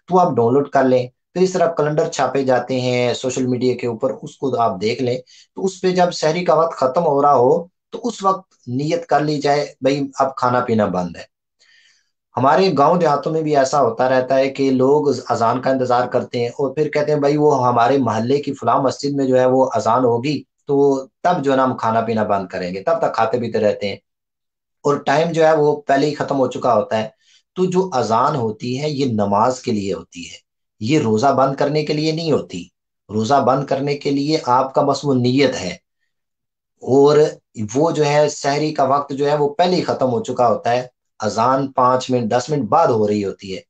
تو آپ ڈاؤن لوڈ کر لیں۔ پھر اس طرح کیلنڈر چھاپے جاتے ہیں سوشل میڈیا کے اوپر، اس کو آپ دیکھ لیں، تو اس پہ جب سحری کا وقت ختم ہو رہا ہو تو اس وقت نیت کر لی جائے بھائی اب کھانا پینا بند ہے۔ ہمارے گاؤں دیہاتوں میں بھی ایسا ہوتا رہتا ہے کہ لوگ اذان کا انتظار کرتے ہیں اور پھر کہتے ہیں بھائی وہ ہمارے محلے کی فلاں مسجد میں جو ہے وہ اذان ہوگی تو تب جو ہے نا ہم کھانا پینا بند کریں گے، تب تک کھاتے پیتے رہتے ہیں، اور ٹائم جو ہے وہ پہلے ہی ختم ہو چکا ہوتا ہے۔ تو جو اذان ہوتی ہے یہ نماز کے لیے ہوتی ہے، یہ روزہ بند کرنے کے لیے نہیں ہوتی۔ روزہ بند کرنے کے لیے آپ کا بس وہ نیت ہے، اور وہ جو ہے سحری کا وقت جو ہے وہ پہلے ہی ختم ہو چکا ہوتا ہے، اذان 5 منٹ 10 منٹ بعد ہو رہی ہوتی ہے۔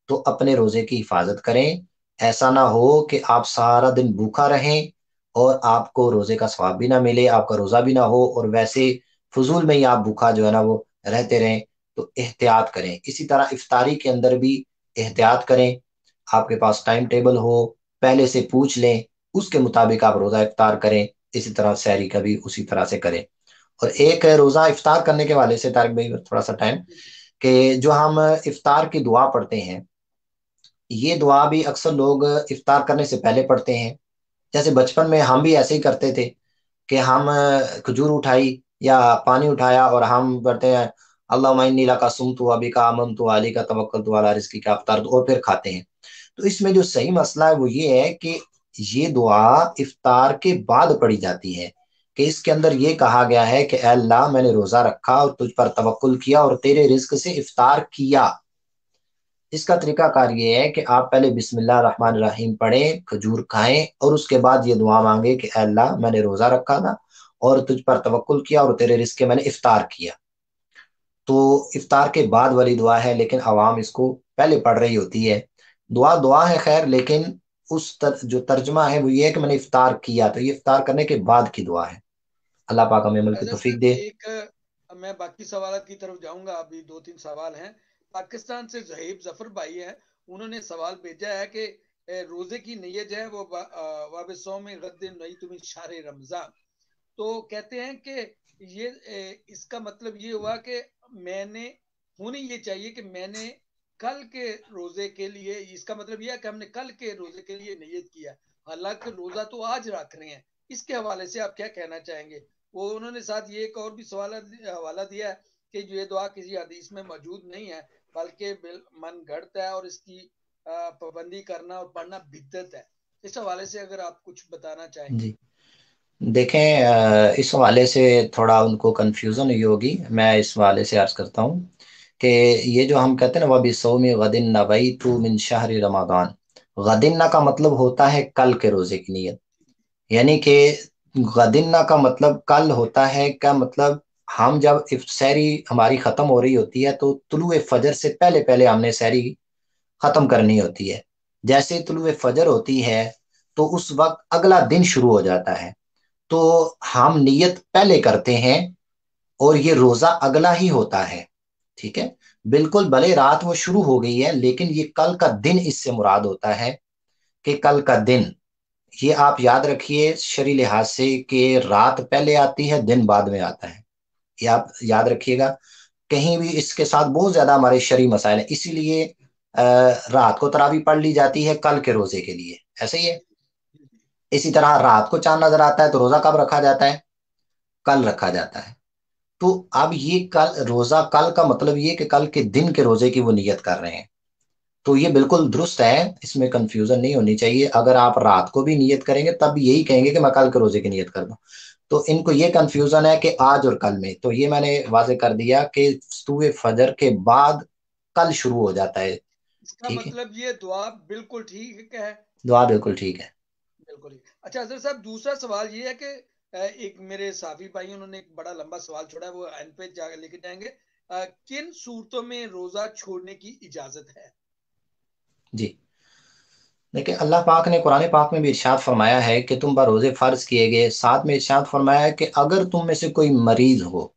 تو اپنے روزے کی حفاظت کریں، ایسا نہ ہو کہ آپ سارا دن بھوکا رہیں اور آپ کو روزے کا ثواب بھی نہ ملے، آپ کا روزہ بھی نہ ہو، اور ویسے فضول میں ہی آپ بھوکا جو ہے نا وہ رہتے رہیں۔ تو احتیاط کریں۔ اسی طرح افطاری کے اندر بھی احتیاط کریں، آپ کے پاس ٹائم ٹیبل ہو، پہلے سے پوچھ لیں، اس کے مطابق آپ روزہ افطار کریں۔ اسی طرح سحری کا بھی اسی طرح سے کریں۔ اور ایک روزہ افطار کرنے کے والے سے طارق بھائی تھوڑا سا ٹائم، کہ جو ہم افطار کی دعا پڑھتے ہیں، یہ دعا بھی اکثر لوگ افطار کرنے سے پہلے پڑھتے ہیں۔ جیسے بچپن میں ہم بھی ایسے ہی کرتے تھے کہ ہم کھجور اٹھائی یا پانی اٹھایا اور ہم پڑھتے ہیں اللہم انی لک صمت و بک آمنت و علیک توکلت علی رزقک افطرت، اور پھر کھاتے ہیں۔ تو اس میں جو صحیح مسئلہ ہے وہ یہ ہے کہ یہ دعا افطار کے بعد پڑھی جاتی ہے، کہ اس کے اندر یہ کہا گیا ہے کہ اے اللہ میں نے روزہ رکھا اور تجھ پر توکل کیا اور تیرے رزق سے افطار کیا۔ اس کا طریقہ کار یہ ہے کہ آپ پہلے بسم اللہ الرحمن الرحیم پڑھیں، کھجور کھائیں، اور اس کے بعد یہ دعا مانگے کہ اے اللہ میں نے روزہ رکھا تھا اور تجھ پر توکل کیا اور تیرے رزق کے میں نے افطار کیا۔ تو افطار کے بعد والی دعا ہے، لیکن عوام اس کو پہلے پڑھ رہی ہوتی ہے۔ دعا ہے خیر، لیکن جو ترجمہ ہے وہ یہ ہے کہ میں نے افطار کیا، تو یہ افطار کرنے کے بعد کی دعا ہے۔ اللہ پاک ہمیں عمل کی حضرت توفیق صاحب دے۔ ایک میں باقی سوالات کی طرف جاؤں گا، ابھی 2-3 سوال ہیں۔ پاکستان سے زہیب ظفر بھائی ہیں، انہوں نے سوال بھیجا ہے کہ روزے کی نیت جو ہے وہ واب صوم غد نیت من شہر رمضان، تو کہتے ہیں کہ یہ اس کا مطلب یہ ہوا کہ میں نے ہونی یہ چاہیے کہ میں نے کل کے روزے کے لیے، اس کا مطلب یہ ہے کہ ہم نے کل کے روزے کے لیے نیت کیا، حالانکہ روزہ تو آج رکھ رہے ہیں۔ اس کے حوالے سے آپ کیا کہنا چاہیں گے؟ وہ انہوں نے ساتھ یہ ایک اور بھی حوالہ دیا ہے کہ یہ دعا کسی حدیث میں موجود نہیں ہے، بلکہ من گھڑت ہے اور اس کی پابندی کرنا اور پڑھنا بدعت ہے۔ اس حوالے سے اگر آپ کچھ بتانا چاہیں۔ جی دیکھیں، اس حوالے سے تھوڑا ان کو کنفیوژن ہوئی ہوگی، میں اس حوالے سے عرض کرتا ہوں کہ یہ جو ہم کہتے ہیں نا وَبِصَوْمِ غَدٍ نَوَيْتُ مِنْ شَهْرِ رمضان، غدنہ کا مطلب ہوتا ہے کل کے روزے کی نیت، یعنی کہ غدنہ کا مطلب کل ہوتا ہے۔ کیا مطلب؟ ہم جب سحری ہماری ختم ہو رہی ہوتی ہے تو طلوع فجر سے پہلے پہلے ہم نے سحری ختم کرنی ہوتی ہے۔ جیسے طلوع فجر ہوتی ہے تو اس وقت اگلا دن شروع ہو جاتا ہے، تو ہم نیت پہلے کرتے ہیں اور یہ روزہ اگلا ہی ہوتا ہے، ٹھیک ہے؟ بالکل بھلے رات وہ شروع ہو گئی ہے، لیکن یہ کل کا دن اس سے مراد ہوتا ہے کہ کل کا دن، یہ آپ یاد رکھیے شرعی لحاظ سے کہ رات پہلے آتی ہے، دن بعد میں آتا ہے، یہ آپ یاد رکھیے گا۔ کہیں بھی اس کے ساتھ بہت زیادہ ہمارے شرعی مسائل ہیں، اسی لیے رات کو تراویح پڑھ لی جاتی ہے کل کے روزے کے لیے، ایسے ہی ہے۔ اسی طرح رات کو چاند نظر آتا ہے تو روزہ کب رکھا جاتا ہے؟ کل رکھا جاتا ہے۔ تو اب یہ روزہ کل کا مطلب یہ کہ کل کے دن کے روزے کی وہ نیت کر رہے ہیں، تو یہ بالکل درست ہے، اس میں کنفیوژن نہیں ہونی چاہیے۔ اگر آپ رات کو بھی نیت کریں گے تب یہی کہیں گے کہ میں کل کے روزے کی نیت کر دوں، تو ان کو یہ کنفیوژن ہے کہ آج اور کل میں، تو یہ میں نے واضح کر دیا کہ طلوع فجر کے بعد کل شروع ہو جاتا ہے، اس کا ٹھیک ہے؟ مطلب یہ دعا بالکل ٹھیک ہے۔ دعا بالکل ٹھیک ہے۔ بالکل۔ اچھا حضرت صاحب دوسرا سوال یہ ہے کہ ایک میرے صحافی بھائی انہوں نے ایک بڑا لمبا سوال چھوڑا ہے، وہ اینڈ پہ جا کے لے کے جائیں گے۔ کن صورتوں میں روزہ چھوڑنے کی اجازت ہے؟ جی لیکن اللہ پاک نے قرآن پاک میں بھی ارشاد فرمایا ہے کہ تم پر روزے فرض کیے گئے، ساتھ میں ارشاد فرمایا ہے کہ اگر تم میں سے کوئی مریض ہو،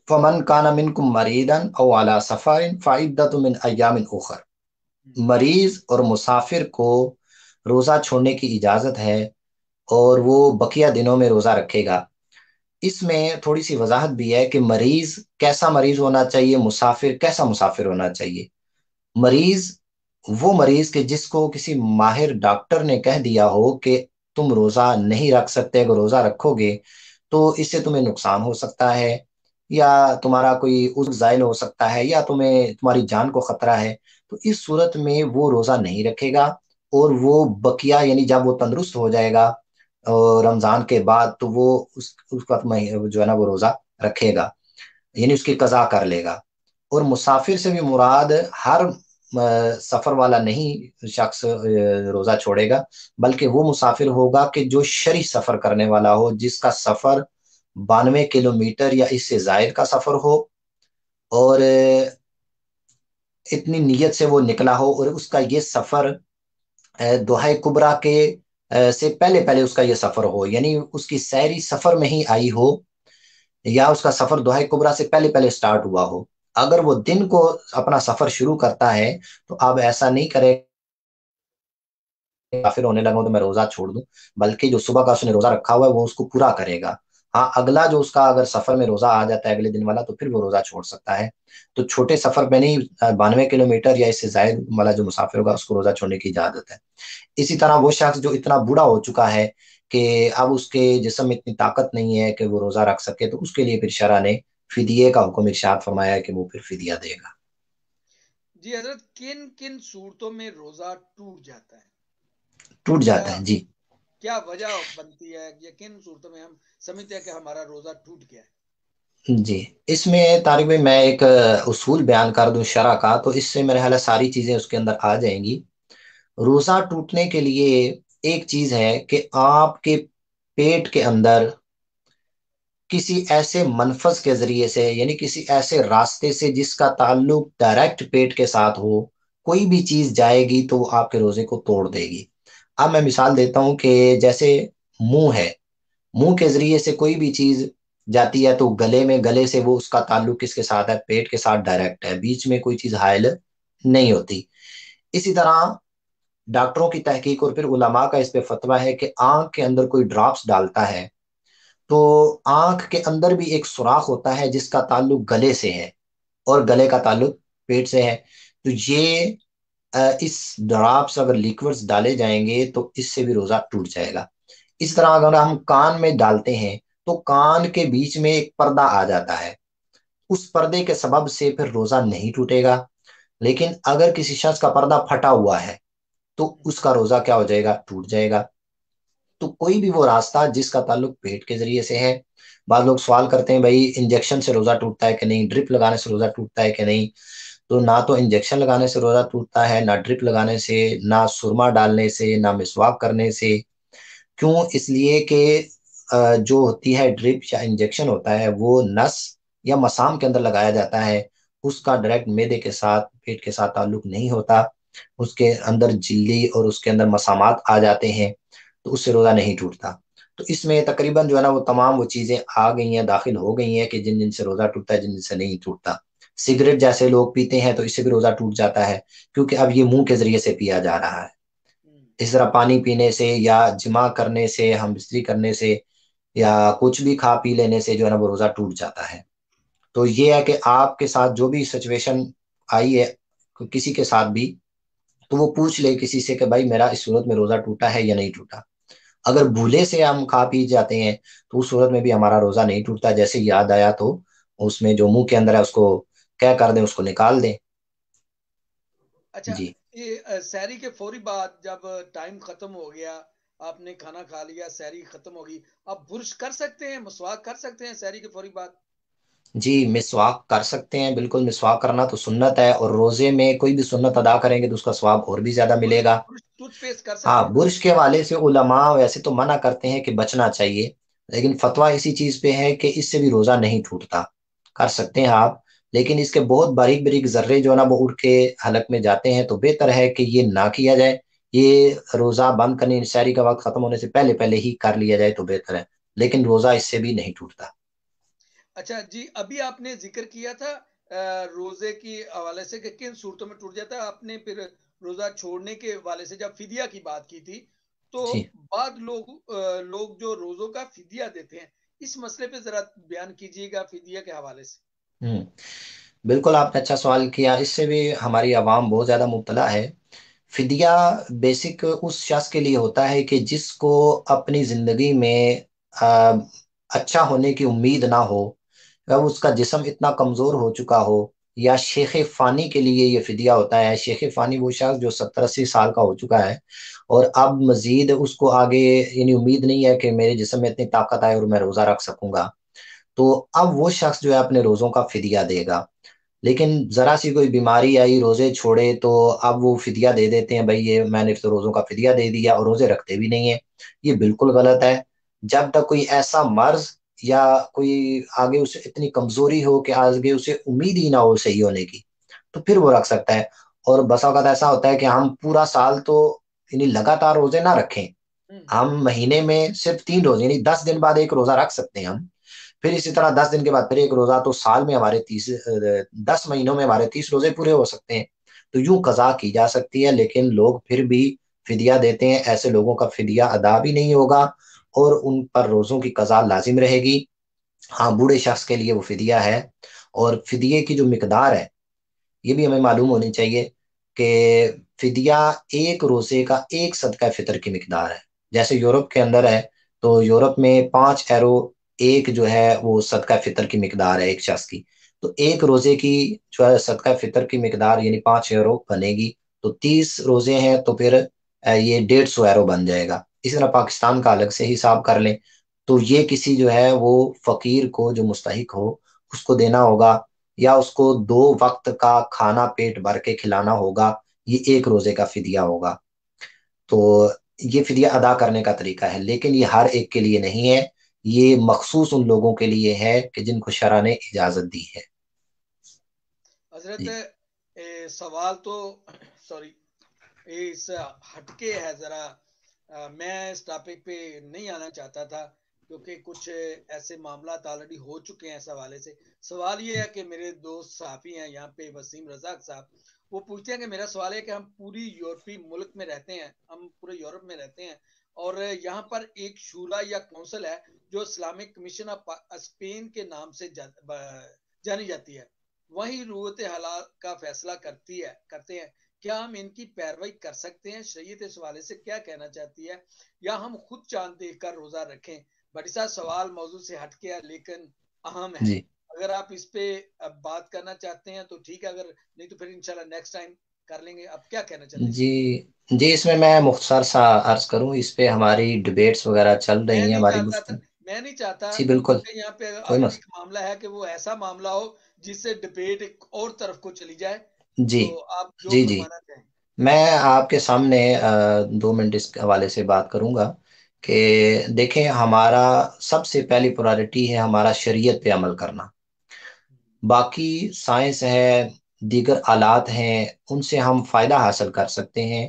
فمن کان منکم مریضا او علی سفر فعدۃ من ایام اخر، مریض اور مسافر کو روزہ چھوڑنے کی اجازت ہے اور وہ بقیہ دنوں میں روزہ رکھے گا۔ اس میں تھوڑی سی وضاحت بھی ہے کہ مریض کیسا مریض ہونا چاہیے، مسافر کیسا مسافر ہونا چاہیے۔ مریض وہ مریض کہ جس کو کسی ماہر ڈاکٹر نے کہہ دیا ہو کہ تم روزہ نہیں رکھ سکتے، اگر روزہ رکھو گے تو اس سے تمہیں نقصان ہو سکتا ہے، یا تمہارا کوئی عضو زائل ہو سکتا ہے، یا تمہاری جان کو خطرہ ہے، تو اس صورت میں وہ روزہ نہیں رکھے گا، اور وہ بقیہ یعنی جب وہ تندرست ہو جائے گا رمضان کے بعد تو وہ اس وقت جو ہے نا وہ روزہ رکھے گا، یعنی اس کی قضا کر لے گا۔ اور مسافر سے بھی مراد ہر سفر والا نہیں شخص روزہ چھوڑے گا، بلکہ وہ مسافر ہوگا کہ جو شرعی سفر کرنے والا ہو، جس کا سفر 92 کلومیٹر یا اس سے زائد کا سفر ہو، اور اتنی نیت سے وہ نکلا ہو، اور اس کا یہ سفر دوحہ کبریٰ کے سے پہلے پہلے اس کا یہ سفر ہو، یعنی اس کی سحری سفر میں ہی آئی ہو، یا اس کا سفر دوحہ کبریٰ سے پہلے پہلے سٹارٹ ہوا ہو۔ اگر وہ دن کو اپنا سفر شروع کرتا ہے تو اب ایسا نہیں کرے کافر ہونے لگا تو میں روزہ چھوڑ دوں، بلکہ جو صبح کا اس نے روزہ رکھا ہوا ہے وہ اس کو پورا کرے گا۔ ہاں اگلا جو اس کا اگر سفر میں روزہ آ جاتا ہے اگلے دن والا، تو پھر وہ روزہ چھوڑ سکتا ہے۔ تو چھوٹے سفر پہ نہیں، 92 کلومیٹر یا اس سے زائد والا جو مسافر ہوگا اس کو روزہ چھوڑنے کی اجازت ہے۔ اسی طرح وہ شخص جو اتنا بوڑھا ہو چکا ہے کہ اب اس کے جسم میں اتنی طاقت نہیں ہے کہ وہ روزہ رکھ سکے، تو اس کے لیے پھر شرع نے فدیے کا حکم ارشاد فرمایا ہے کہ وہ پھر فدیہ دے گا۔ جی حضرت کن کن صورتوں میں روزہ ٹوٹ جاتا ہے؟ ٹوٹ جاتا ہے؟ جی کیا وجہ بنتی ہے یا کن صورتوں میں ہم سمجھتے ہیں کہ ہمارا روزہ ٹوٹ گیا ہے؟ جی، اس میں طارق بھائی میں ایک اصول بیان کر دوں شرع کا، تو اس سے میرے خیال ہے ساری چیزیں اس کے اندر آ جائیں گی۔ روزہ ٹوٹنے کے لیے ایک چیز ہے کہ آپ کے پیٹ کے اندر کسی ایسے منفذ کے ذریعے سے، یعنی کسی ایسے راستے سے جس کا تعلق ڈائریکٹ پیٹ کے ساتھ ہو، کوئی بھی چیز جائے گی تو وہ آپ کے روزے کو توڑ دے گی۔ اب میں مثال دیتا ہوں کہ جیسے منہ ہے، منہ کے ذریعے سے کوئی بھی چیز جاتی ہے تو گلے سے وہ اس کا تعلق کس کے ساتھ ہے؟ پیٹ کے ساتھ ڈائریکٹ ہے، بیچ میں کوئی چیز حائل نہیں ہوتی۔ اسی طرح ڈاکٹروں کی تحقیق اور پھر علماء کا اس پہ فتویٰ ہے کہ آنکھ کے اندر کوئی ڈراپس ڈالتا ہے تو آنکھ کے اندر بھی ایک سوراخ ہوتا ہے جس کا تعلق گلے سے ہے اور گلے کا تعلق پیٹ سے ہے، تو یہ اس ڈراپس اگر لیکوڈز ڈالے جائیں گے تو اس سے بھی روزہ ٹوٹ جائے گا۔ اس طرح اگر ہم کان میں ڈالتے ہیں تو کان کے بیچ میں ایک پردہ آ جاتا ہے، اس پردے کے سبب سے پھر روزہ نہیں ٹوٹے گا۔ لیکن اگر کسی شخص کا پردہ پھٹا ہوا ہے تو اس کا روزہ کیا ہو جائے گا؟ ٹوٹ جائے گا۔ تو کوئی بھی وہ راستہ جس کا تعلق پیٹ کے ذریعے سے ہے، بعض لوگ سوال کرتے ہیں بھائی انجیکشن سے روزہ ٹوٹتا ہے کہ نہیں، ڈرپ لگانے سے روزہ ٹوٹتا ہے کہ نہیں، تو نہ تو انجیکشن لگانے سے روزہ ٹوٹتا ہے، نہ ڈرپ لگانے سے، نہ سرما ڈالنے سے، نہ مسواک کرنے سے۔ کیوں؟ اس لیے کہ جو ہوتی ہے ڈرپ یا انجیکشن ہوتا ہے وہ نس یا مسام کے اندر لگایا جاتا ہے، اس کا ڈائریکٹ معدے کے ساتھ پیٹ کے ساتھ تعلق نہیں ہوتا، اس کے اندر جھلی اور اس کے اندر مسامات آ جاتے ہیں، تو اس سے روزہ نہیں ٹوٹتا۔ تو اس میں تقریباً جو ہے نا وہ تمام وہ چیزیں آ گئی ہیں، داخل ہو گئی ہیں کہ جن سے روزہ ٹوٹتا ہے، جن سے نہیں ٹوٹتا۔ سگریٹ جیسے لوگ پیتے ہیں تو اس سے بھی روزہ ٹوٹ جاتا ہے کیونکہ اب یہ منہ کے ذریعے سے پیا جا رہا ہے۔ اس طرح پانی پینے سے یا جمع کرنے سے، ہم بستری کرنے سے یا کچھ بھی کھا پی لینے سے جو ہے نا وہ روزہ ٹوٹ جاتا ہے۔ تو یہ ہے کہ آپ کے ساتھ جو بھی سچویشن آئی ہے کسی کے ساتھ بھی، تو وہ پوچھ لے کسی سے کہ بھائی میرا اس صورت میں روزہ ٹوٹا ہے یا نہیں ٹوٹا۔ اگر بھولے سے ہم کھا پی جاتے ہیں تو اس صورت میں بھی ہمارا روزہ نہیں ٹوٹتا، جیسے یاد آیا تو اس میں جو منہ کے اندر ہے اس کو کیا کر دیں، اس کو نکال دیں۔ اچھا، جی یہ سحری کے فوری بعد جب ٹائم ختم ہو گیا، آپ نے کھانا کھا لیا، سحری ختم ہوگی، آپ برش کر سکتے ہیں، مسواک کر سکتے ہیں سحری کے فوری بعد؟ جی، مسواک کر سکتے ہیں، بالکل مسواک کرنا تو سنت ہے، اور روزے میں کوئی بھی سنت ادا کریں گے تو اس کا ثواب اور بھی زیادہ ملے گا۔ ٹوتھ پیسٹ کر ہاں، سکتے ہیں؟ برش کے حوالے سے علماء ویسے تو منع کرتے ہیں کہ بچنا چاہیے، لیکن فتویٰ اسی چیز پہ ہے کہ اس سے بھی روزہ نہیں ٹوٹتا، کر سکتے ہیں آپ، لیکن اس کے بہت باریک باریک ذرے جو ہے نا وہ اڑ کے حلق میں جاتے ہیں، تو بہتر ہے کہ یہ نہ کیا جائے، یہ روزہ بند کرنے سحری کا وقت ختم ہونے سے پہلے ہی کر لیا جائے تو بہتر ہے، لیکن روزہ اس سے بھی نہیں ٹوٹتا۔ اچھا جی، ابھی آپ نے ذکر کیا تھا روزے کی حوالے سے کہ کن صورتوں میں ٹوٹ جاتا ہے، آپ نے پھر روزہ چھوڑنے کے حوالے سے جب فدیہ کی بات کی تھی، تو جی بعض لوگ جو روزوں کا فدیہ دیتے ہیں، اس مسئلے پہ ذرا بیان کیجیے گا فدیہ کے حوالے سے۔ بالکل، آپ نے اچھا سوال کیا، اس سے بھی ہماری عوام بہت زیادہ مبتلا ہے۔ فدیہ بیسک اس شخص کے لیے ہوتا ہے کہ جس کو اپنی زندگی میں اچھا ہونے کی امید نہ ہو، یا اس کا جسم اتنا کمزور ہو چکا ہو، یا شیخ فانی کے لیے یہ فدیہ ہوتا ہے۔ شیخ فانی وہ شخص جو 70-80 سال کا ہو چکا ہے اور اب مزید اس کو آگے یعنی امید نہیں ہے کہ میرے جسم میں اتنی طاقت آئے اور میں روزہ رکھ سکوں گا، تو اب وہ شخص جو ہے اپنے روزوں کا فدیہ دے گا۔ لیکن ذرا سی کوئی بیماری آئی، روزے چھوڑے، تو اب وہ فدیہ دے دیتے ہیں، بھائی یہ میں نے تو روزوں کا فدیہ دے دیا، اور روزے رکھتے بھی نہیں ہیں۔ یہ بالکل غلط ہے۔ جب تک کوئی ایسا مرض یا کوئی آگے اسے اتنی کمزوری ہو کہ آگے اسے امید ہی نہ ہو صحیح ہونے کی، تو پھر وہ رکھ سکتا ہے۔ اور بس اوقات ایسا ہوتا ہے کہ ہم پورا سال تو یعنی لگاتار روزے نہ رکھیں، ہم مہینے میں صرف 3 روزے یعنی 10 دن بعد ایک روزہ رکھ سکتے ہیں ہم، پھر اسی طرح 10 دن کے بعد پھر ایک روزہ، تو سال میں ہمارے 10 مہینوں میں ہمارے 30 روزے پورے ہو سکتے ہیں۔ تو یوں قضا کی جا سکتی ہے، لیکن لوگ پھر بھی فدیہ دیتے ہیں، ایسے لوگوں کا فدیہ ادا بھی نہیں ہوگا اور ان پر روزوں کی قضا لازم رہے گی۔ ہاں، بوڑھے شخص کے لیے وہ فدیہ ہے، اور فدیے کی جو مقدار ہے یہ بھی ہمیں معلوم ہونی چاہیے کہ فدیہ ایک روزے کا ایک صدقہ فطر کی مقدار ہے۔ جیسے یورپ کے اندر ہے تو یورپ میں 5 یورو ایک جو ہے وہ صدقہ فطر کی مقدار ہے ایک شخص کی، تو ایک روزے کی جو ہے صدقہ فطر کی مقدار یعنی 5 یورو بنے گی، تو 30 روزے ہیں تو پھر یہ 150 یورو بن جائے گا۔ اسی طرح پاکستان کا الگ سے حساب کر لیں تو یہ کسی جو ہے وہ فقیر کو جو مستحق ہو اس کو دینا ہوگا، یا اس کو 2 وقت کا کھانا پیٹ بھر کے کھلانا ہوگا، یہ 1 روزے کا فدیہ ہوگا۔ تو یہ فدیہ ادا کرنے کا طریقہ ہے، لیکن یہ ہر ایک کے لیے نہیں ہے، یہ مخصوص ان لوگوں کے لیے ہے کہ جن کو شرع نے اجازت دی ہے۔ حضرت جی سوال تو سوری اس ہٹکے ہے ذرا، میں اس ٹاپک پہ نہیں آنا چاہتا تھا کیونکہ کچھ ایسے معاملات آلریڈی ہو چکے ہیں اس حوالے سے۔ سوال یہ ہے کہ میرے دوست صحافی ہیں یہاں پہ وسیم رزاق صاحب، وہ پوچھتے ہیں کہ میرا سوال ہے کہ ہم پوری یورپی ملک میں رہتے ہیں، ہم پورے یورپ میں رہتے ہیں، اور یہاں پر ایک شورا یا کونسل ہے جو اسلامک کمیشن آف اسپین کے نام سے جانی جاتی ہے، وہی رویت حالات کا فیصلہ کرتے ہیں، کیا ہم ان کی پیروی کر سکتے ہیں؟ شریعت اس حوالے سے کیا کہنا چاہتی ہے؟ یا ہم خود چاند دیکھ کر روزہ رکھیں؟ بڑی صاحب سوال موضوع سے ہٹ کے لیکن اہم ہے، جی اگر آپ اس پہ بات کرنا چاہتے ہیں تو ٹھیک ہے، اگر نہیں تو پھر انشاءاللہ نیکسٹ ٹائم کر لیں گے۔ اب کیا کہنا چاہتے ہیں اس جی پہ؟ جی، اس میں مختصر سا عرض کروں، اس پہ ہماری ڈبیٹس وغیرہ چل میں رہی ہیں، نہیں ہماری چاہتا تھا گفتگو۔ میں نہیں چاہتا جی بالکل، کیونکہ یہاں پہ کوئی اگر مسئلہ۔ ایک معاملہ ہے کہ وہ ایسا معاملہ ہو جس سے ڈبیٹ ایک اور طرف کو چلی جائے، جی تو آپ جو جی جی، فرمانا چاہیں۔ میں آپ کے سامنے 2 منٹ اس کے حوالے سے بات کروں گا کہ دیکھیں، ہمارا سب سے پہلی پرائرٹی ہے ہمارا شریعت پہ عمل کرنا۔ باقی سائنس ہے، دیگر آلات ہیں، ان سے ہم فائدہ حاصل کر سکتے ہیں،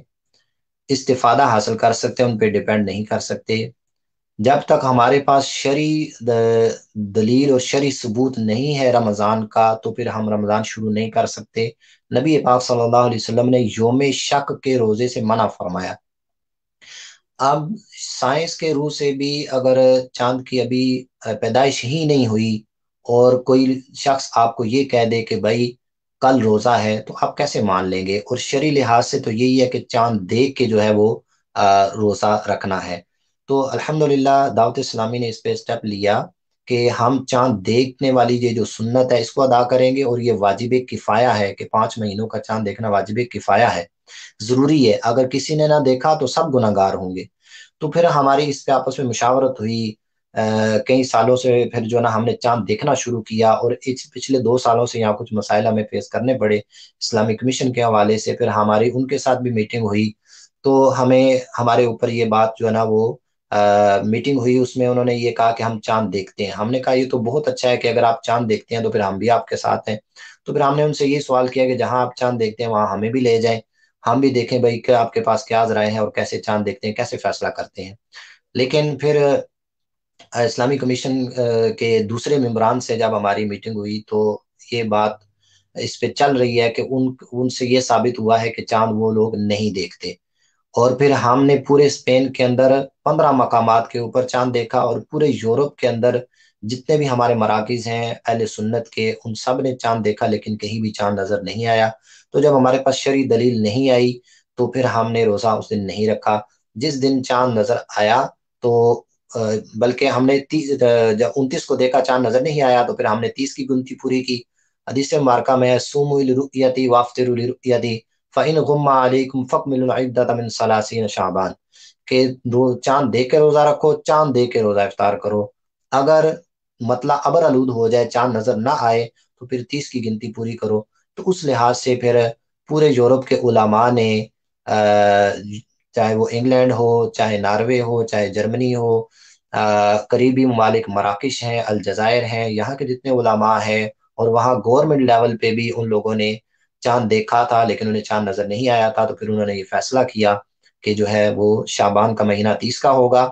استفادہ حاصل کر سکتے ہیں، ان پہ ڈیپینڈ نہیں کر سکتے۔ جب تک ہمارے پاس شرعی دلیل اور شرعی ثبوت نہیں ہے رمضان کا، تو پھر ہم رمضان شروع نہیں کر سکتے۔ نبی پاک صلی اللہ علیہ وسلم نے یوم شک کے روزے سے منع فرمایا۔ اب سائنس کے روح سے بھی اگر چاند کی ابھی پیدائش ہی نہیں ہوئی اور کوئی شخص آپ کو یہ کہہ دے کہ بھائی کل روزہ ہے، تو آپ کیسے مان لیں گے؟ اور شرعی لحاظ سے تو یہی ہے کہ چاند دیکھ کے جو ہے وہ روزہ رکھنا ہے۔ تو الحمدللہ دعوت اسلامی نے اس پہ اسٹیپ لیا کہ ہم چاند دیکھنے والی یہ جو سنت ہے اس کو ادا کریں گے، اور یہ واجب کفایہ ہے کہ 5 مہینوں کا چاند دیکھنا واجب کفایہ ہے، ضروری ہے۔ اگر کسی نے نہ دیکھا تو سب گناہ گار ہوں گے۔ تو پھر ہماری اس پہ آپس میں مشاورت ہوئی، کئی سالوں سے پھر جو نا ہم نے چاند دیکھنا شروع کیا، اور پچھلے 2 سالوں سے یہاں کچھ مسائل ہمیں فیس کرنے پڑے اسلامک کمیشن کے حوالے سے۔ پھر ہماری ان کے ساتھ بھی میٹنگ ہوئی، تو ہمیں ہمارے اوپر یہ بات جو ہے نا وہ میٹنگ ہوئی، اس میں انہوں نے یہ کہا کہ ہم چاند دیکھتے ہیں۔ ہم نے کہا یہ تو بہت اچھا ہے کہ اگر آپ چاند دیکھتے ہیں تو پھر ہم بھی آپ کے ساتھ ہیں۔ تو پھر ہم نے ان سے یہ سوال کیا کہ جہاں آپ چاند دیکھتے ہیں وہاں ہمیں بھی لے جائیں، ہم بھی دیکھیں بھائی کہ آپ کے پاس کیا رائے ہیں اور کیسے چاند دیکھتے ہیں، کیسے فیصلہ کرتے ہیں۔ لیکن پھر اسلامی کمیشن کے دوسرے ممبران سے جب ہماری میٹنگ ہوئی تو یہ بات اس پہ چل رہی ہے کہ ان سے یہ ثابت ہوا ہے کہ چاند وہ لوگ نہیں دیکھتے۔ اور پھر ہم نے پورے اسپین کے اندر 15 مقامات کے اوپر چاند دیکھا، اور پورے یورپ کے اندر جتنے بھی ہمارے مراکز ہیں اہل سنت کے، ان سب نے چاند دیکھا، لیکن کہیں بھی چاند نظر نہیں آیا۔ تو جب ہمارے پاس شرعی دلیل نہیں آئی تو پھر ہم نے روزہ اس دن نہیں رکھا۔ جس دن چاند نظر آیا تو بلکہ ہم نے جب 29 کو دیکھا چاند نظر نہیں آیا تو پھر ہم نے 30 کی گنتی پوری کی۔ حدیث مبارکہ میں صوموا لرؤیتی وافطروا لرؤیتی فَإِنْ غُمَّ عَلَيْكُمْ فَأْكْمِلُوا الْعِدَّةَ مِنْ 30 شعبان، کہ چاند دیکھ کے روزہ رکھو، چاند دیکھ کے روزہ افطار کرو۔ اگر مطلع ابر آلود ہو جائے، چاند نظر نہ آئے تو پھر 30 کی گنتی پوری کرو۔ تو اس لحاظ سے پھر پورے یورپ کے علماء نے، چاہے وہ انگلینڈ ہو، چاہے ناروے ہو، چاہے جرمنی ہو، قریبی ممالک مراکش ہیں، الجزائر ہیں، یہاں کے جتنے علماء ہیں، اور وہاں گورنمنٹ لیول پہ بھی ان لوگوں نے چاند دیکھا تھا لیکن انہیں چاند نظر نہیں آیا تھا، تو پھر انہوں نے یہ فیصلہ کیا کہ جو ہے وہ شعبان کا مہینہ 30 کا ہوگا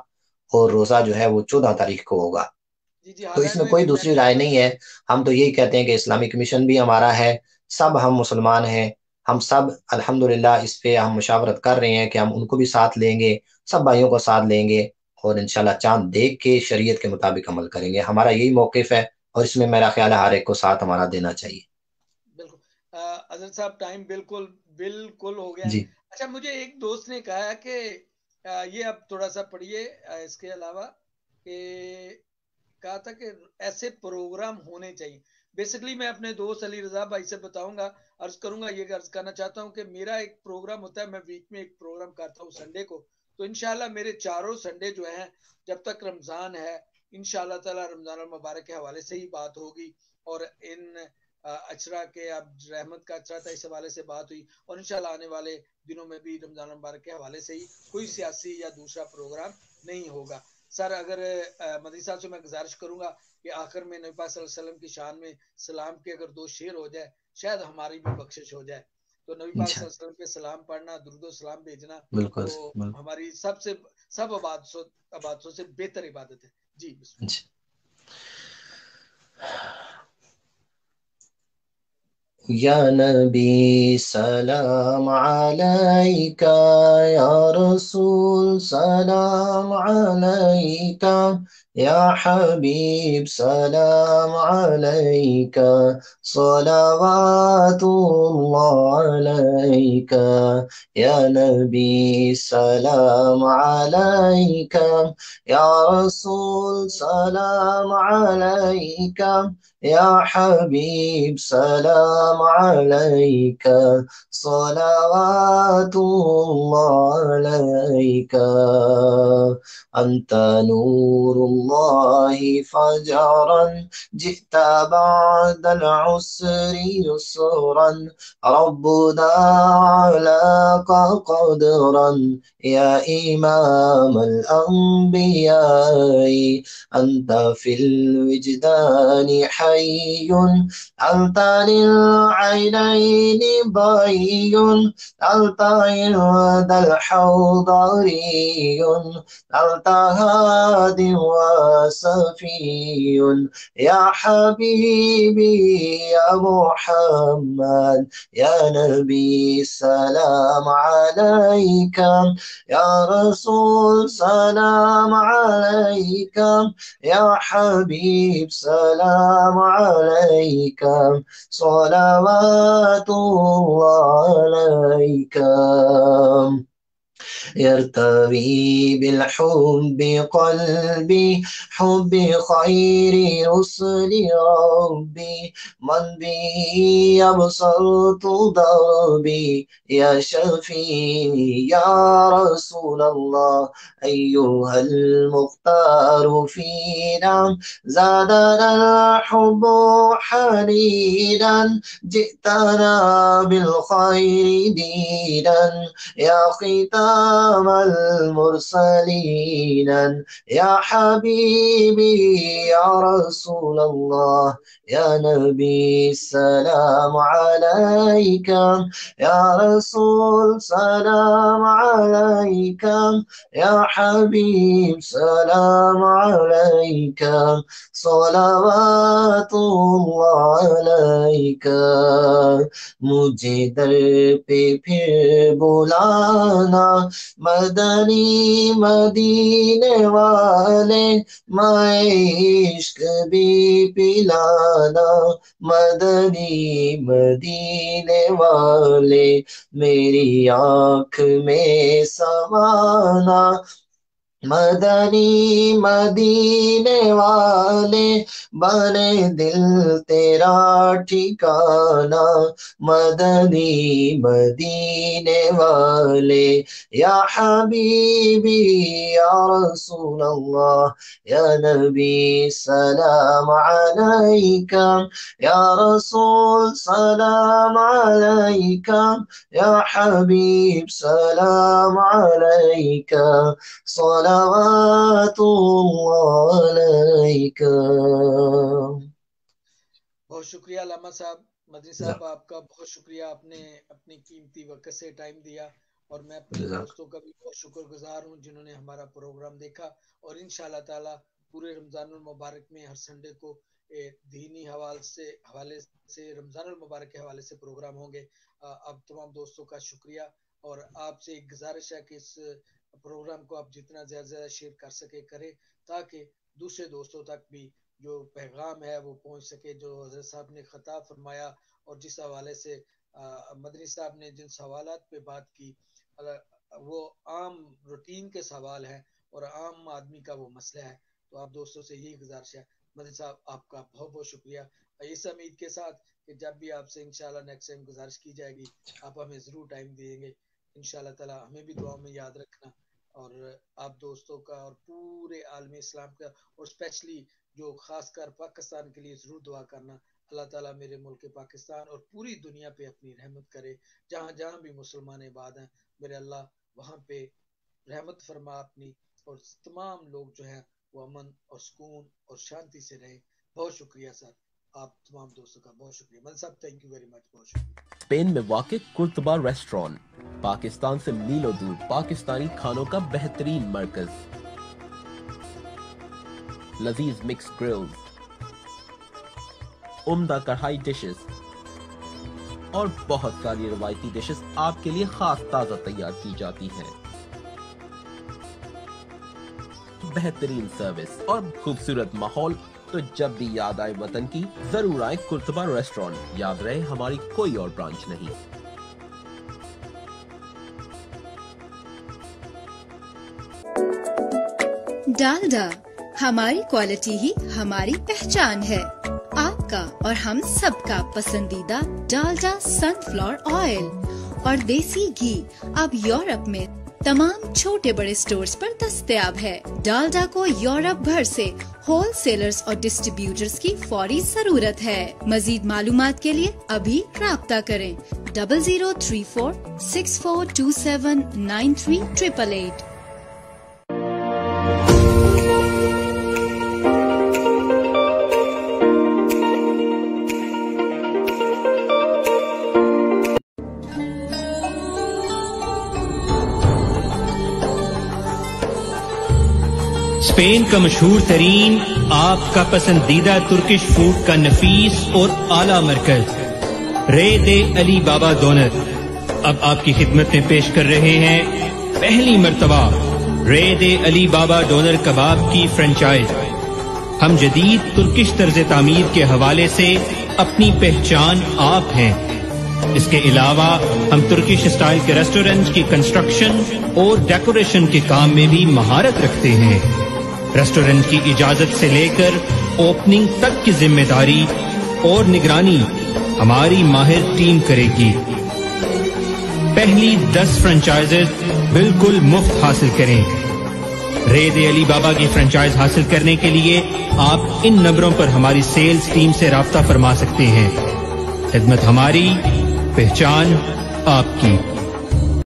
اور روزہ جو ہے وہ 14 تاریخ کو ہوگا۔ جی تو اس ہالینڈ میں میں کوئی بھی میں دوسری نے رائے نہیں ہے۔ ہم تو یہی کہتے ہیں کہ اسلامی کمیشن بھی ہمارا ہے، سب ہم مسلمان ہیں، ہم سب الحمدللہ اس پہ ہم مشاورت کر رہے ہیں کہ ہم ان کو بھی ساتھ لیں گے، سب بھائیوں کو ساتھ لیں گے، اور انشاءاللہ چاند دیکھ کے شریعت کے مطابق عمل کریں گے۔ ہمارا یہی موقف ہے، اور اس میں میرا خیال ہے ہر ایک کو ساتھ ہمارا دینا چاہیے۔ بالکل حضرت صاحب ٹائم بالکل بالکل ہو گیا ہے۔ جی اچھا مجھے ایک دوست نے کہا کہ یہ اب تھوڑا سا پڑھیے اس کے علاوہ، کہ کہا تھا کہ ایسے پروگرام ہونے چاہیے۔ بیسکلی میں اپنے دوست علی رضا بھائی سے بتاؤں گا، عرض کروں گا، یہ عرض کرنا چاہتا ہوں کہ میرا ایک پروگرام ہوتا ہے، میں ویک میں ایک پروگرام کرتا ہوں سنڈے کو، تو انشاءاللہ میرے چاروں سنڈے جو ہیں جب تک رمضان ہے انشاءاللہ تعالی رمضان المبارک کے حوالے سے ہی بات ہوگی، اور ان اچرا کے اب رحمت کا اچرا تھا اس حوالے سے بات ہوئی، اور انشاءاللہ آنے والے دنوں میں بھی رمضان المبارک کے حوالے سے ہی کوئی سیاسی یا دوسرا پروگرام نہیں ہوگا۔ سر اگر مدنی صاحب سے میں گزارش کروں گا کہ آخر میں نبی پاک صلی اللہ علیہ وسلم کی شان میں سلام کے اگر 2 شعر ہو جائے شاید ہماری بھی بخشش ہو جائے، تو نبی پاک صلی اللہ علیہ وسلم پہ سلام پڑھنا، درود و سلام بھیجنا بالکل تو ہماری سب عبادتوں سے بہتر عبادت ہے۔ جی بسم اللہ۔ یا نبی سلام علیکہ، یا رسول سلام علیکہ، یا حبیب سلام علیکہ، صلوات اللہ علیکہ، یا نبی سلام علیکہ، یا رسول سلام علیکہ، یا حبیب سلام علیکہ، صلوات اللہ علیکہ، انت نور اللہ فجرا، جئت بعد العسر یسرا، ربنا علاق قدرا، یا امام الانبیاء، انت فی الوجدان حی، انت للعینین ضی، انت عند الحوض ری، انت ہاد وصفی، یا حبیبی یا محمد، یا نبی سلام علیکہ، یا رسول سلام علیکہ، یا حبیب سلام علیکہ، صلوات اللہ علیکہ، يرتوي بالحب قلبي، حب خير رسل ربي، من بي أبصرت دربي، يا شفيع يا رسول الله، أيها المختار فينا، زادنا الحب حنينا، جئتنا بالخير دينا، يا ختام المرسلين، يا حبيبي يا رسول الله، يا نبي سلام عليك، يا رسول سلام عليك، يا حبيب سلام عليك، صلوات الله عليك، مجھے در پہ پھر بلانا، مدنی مدینے والے، مائے عشق بھی پلانا، مدنی مدینے والے، میری آنکھ میں سمانا، مدنی مدینے والے، بنے دل تیرا ٹھکانا، مدنی مدینے والے، یا حبیبی یا رسول اللہ، یا نبی سلام علیکہ، یا رسول سلام علیکہ، یا حبیب سلام علیکہ، صلوات اللہ علیکہ۔ بہت شکریہ علامہ صاحب، مدنی صاحب آپ کا بہت شکریہ، آپ نے اپنی قیمتی وقت سے ٹائم دیا، اور میں اپنے دوستوں کا بھی بہت شکر گزار ہوں جنہوں نے ہمارا پروگرام دیکھا، اور انشاءاللہ تعالی پورے رمضان المبارک میں ہر سنڈے کو دینی حوالے سے رمضان المبارک کے حوالے سے پروگرام ہوں گے۔ اب تمام دوستوں کا شکریہ، اور آپ سے ایک گزارش ہے کہ اس پروگرام کو آپ جتنا زیادہ زیادہ شیئر کر سکے کریں، تاکہ دوسرے دوستوں تک بھی جو پیغام ہے وہ پہنچ سکے، جو حضرت صاحب نے خطاب فرمایا، اور جس حوالے سے مدنی صاحب نے جن سوالات پہ بات کی وہ عام روٹین کے سوال ہیں اور عام آدمی کا وہ مسئلہ ہے۔ تو آپ دوستوں سے یہی گزارش ہے، مدنی صاحب آپ کا بہت بہت شکریہ، اس امید کے ساتھ کہ جب بھی آپ سے انشاءاللہ نیکسٹ ٹائم گزارش کی جائے گی آپ ہمیں ضرور ٹائم دیں گے، انشاءاللہ تعالی ہمیں بھی دعا میں یاد رکھنا، اور آپ دوستوں کا اور پورے عالم اسلام کا، اور اسپیشلی جو خاص کر پاکستان کے لیے ضرور دعا کرنا. اللہ تعالیٰ میرے ملک پاکستان اور پوری دنیا پہ اپنی رحمت کرے. جہاں جہاں بھی مسلمان آباد ہیں میرے اللہ وہاں پہ رحمت فرما اپنی، اور تمام لوگ جو ہیں وہ امن اور سکون اور شانتی سے رہیں. بہت شکریہ سر، آپ تمام دوستوں کا بہت شکریہ. من صاحب تھینک یو ویری مچ، بہت شکریہ. اسپین میں واقع کرتبہ ریسٹورانٹ، پاکستان سے میلوں دور پاکستانی کھانوں کا بہترین مرکز. لذیذ مکس گرلز، عمدہ کڑھائی ڈشز اور بہت ساری روایتی ڈشز آپ کے لیے خاص تازہ تیار کی جاتی ہیں. بہترین سروس اور خوبصورت ماحول، تو جب بھی یاد آئے وطن کی ضرور آئے کرتبہ ریسٹورانٹ. یاد رہے ہماری کوئی اور برانچ نہیں. ڈالڈا، ہماری کوالٹی ہی ہماری پہچان ہے. آپ کا اور ہم سب کا پسندیدہ ڈالڈا سن فلاور آئل اور دیسی گھی اب یورپ میں تمام چھوٹے بڑے سٹورز پر دستیاب ہے. ڈالڈا کو یورپ بھر سے ہول سیلرز اور ڈسٹریبیوٹرز کی فوری ضرورت ہے. مزید معلومات کے لیے ابھی رابطہ کریں 0034 6427 9388. اسپین کا مشہور ترین آپ کا پسندیدہ ترکش فوڈ کا نفیس اور اعلیٰ مرکز رے دے علی بابا ڈونر اب آپ کی خدمت میں پیش کر رہے ہیں پہلی مرتبہ رے دے علی بابا ڈونر کباب کی فرنچائز. ہم جدید ترکش طرز تعمیر کے حوالے سے اپنی پہچان آپ ہیں. اس کے علاوہ ہم ترکش اسٹائل کے ریسٹورنٹ کی کنسٹرکشن اور ڈیکوریشن کے کام میں بھی مہارت رکھتے ہیں. ریسٹورنٹ کی اجازت سے لے کر اوپننگ تک کی ذمہ داری اور نگرانی ہماری ماہر ٹیم کرے گی. پہلی 10 فرنچائزز بالکل مفت حاصل کریں. رے دے علی بابا کی فرنچائز حاصل کرنے کے لیے آپ ان نمبروں پر ہماری سیلز ٹیم سے رابطہ فرما سکتے ہیں. خدمت ہماری، پہچان آپ کی.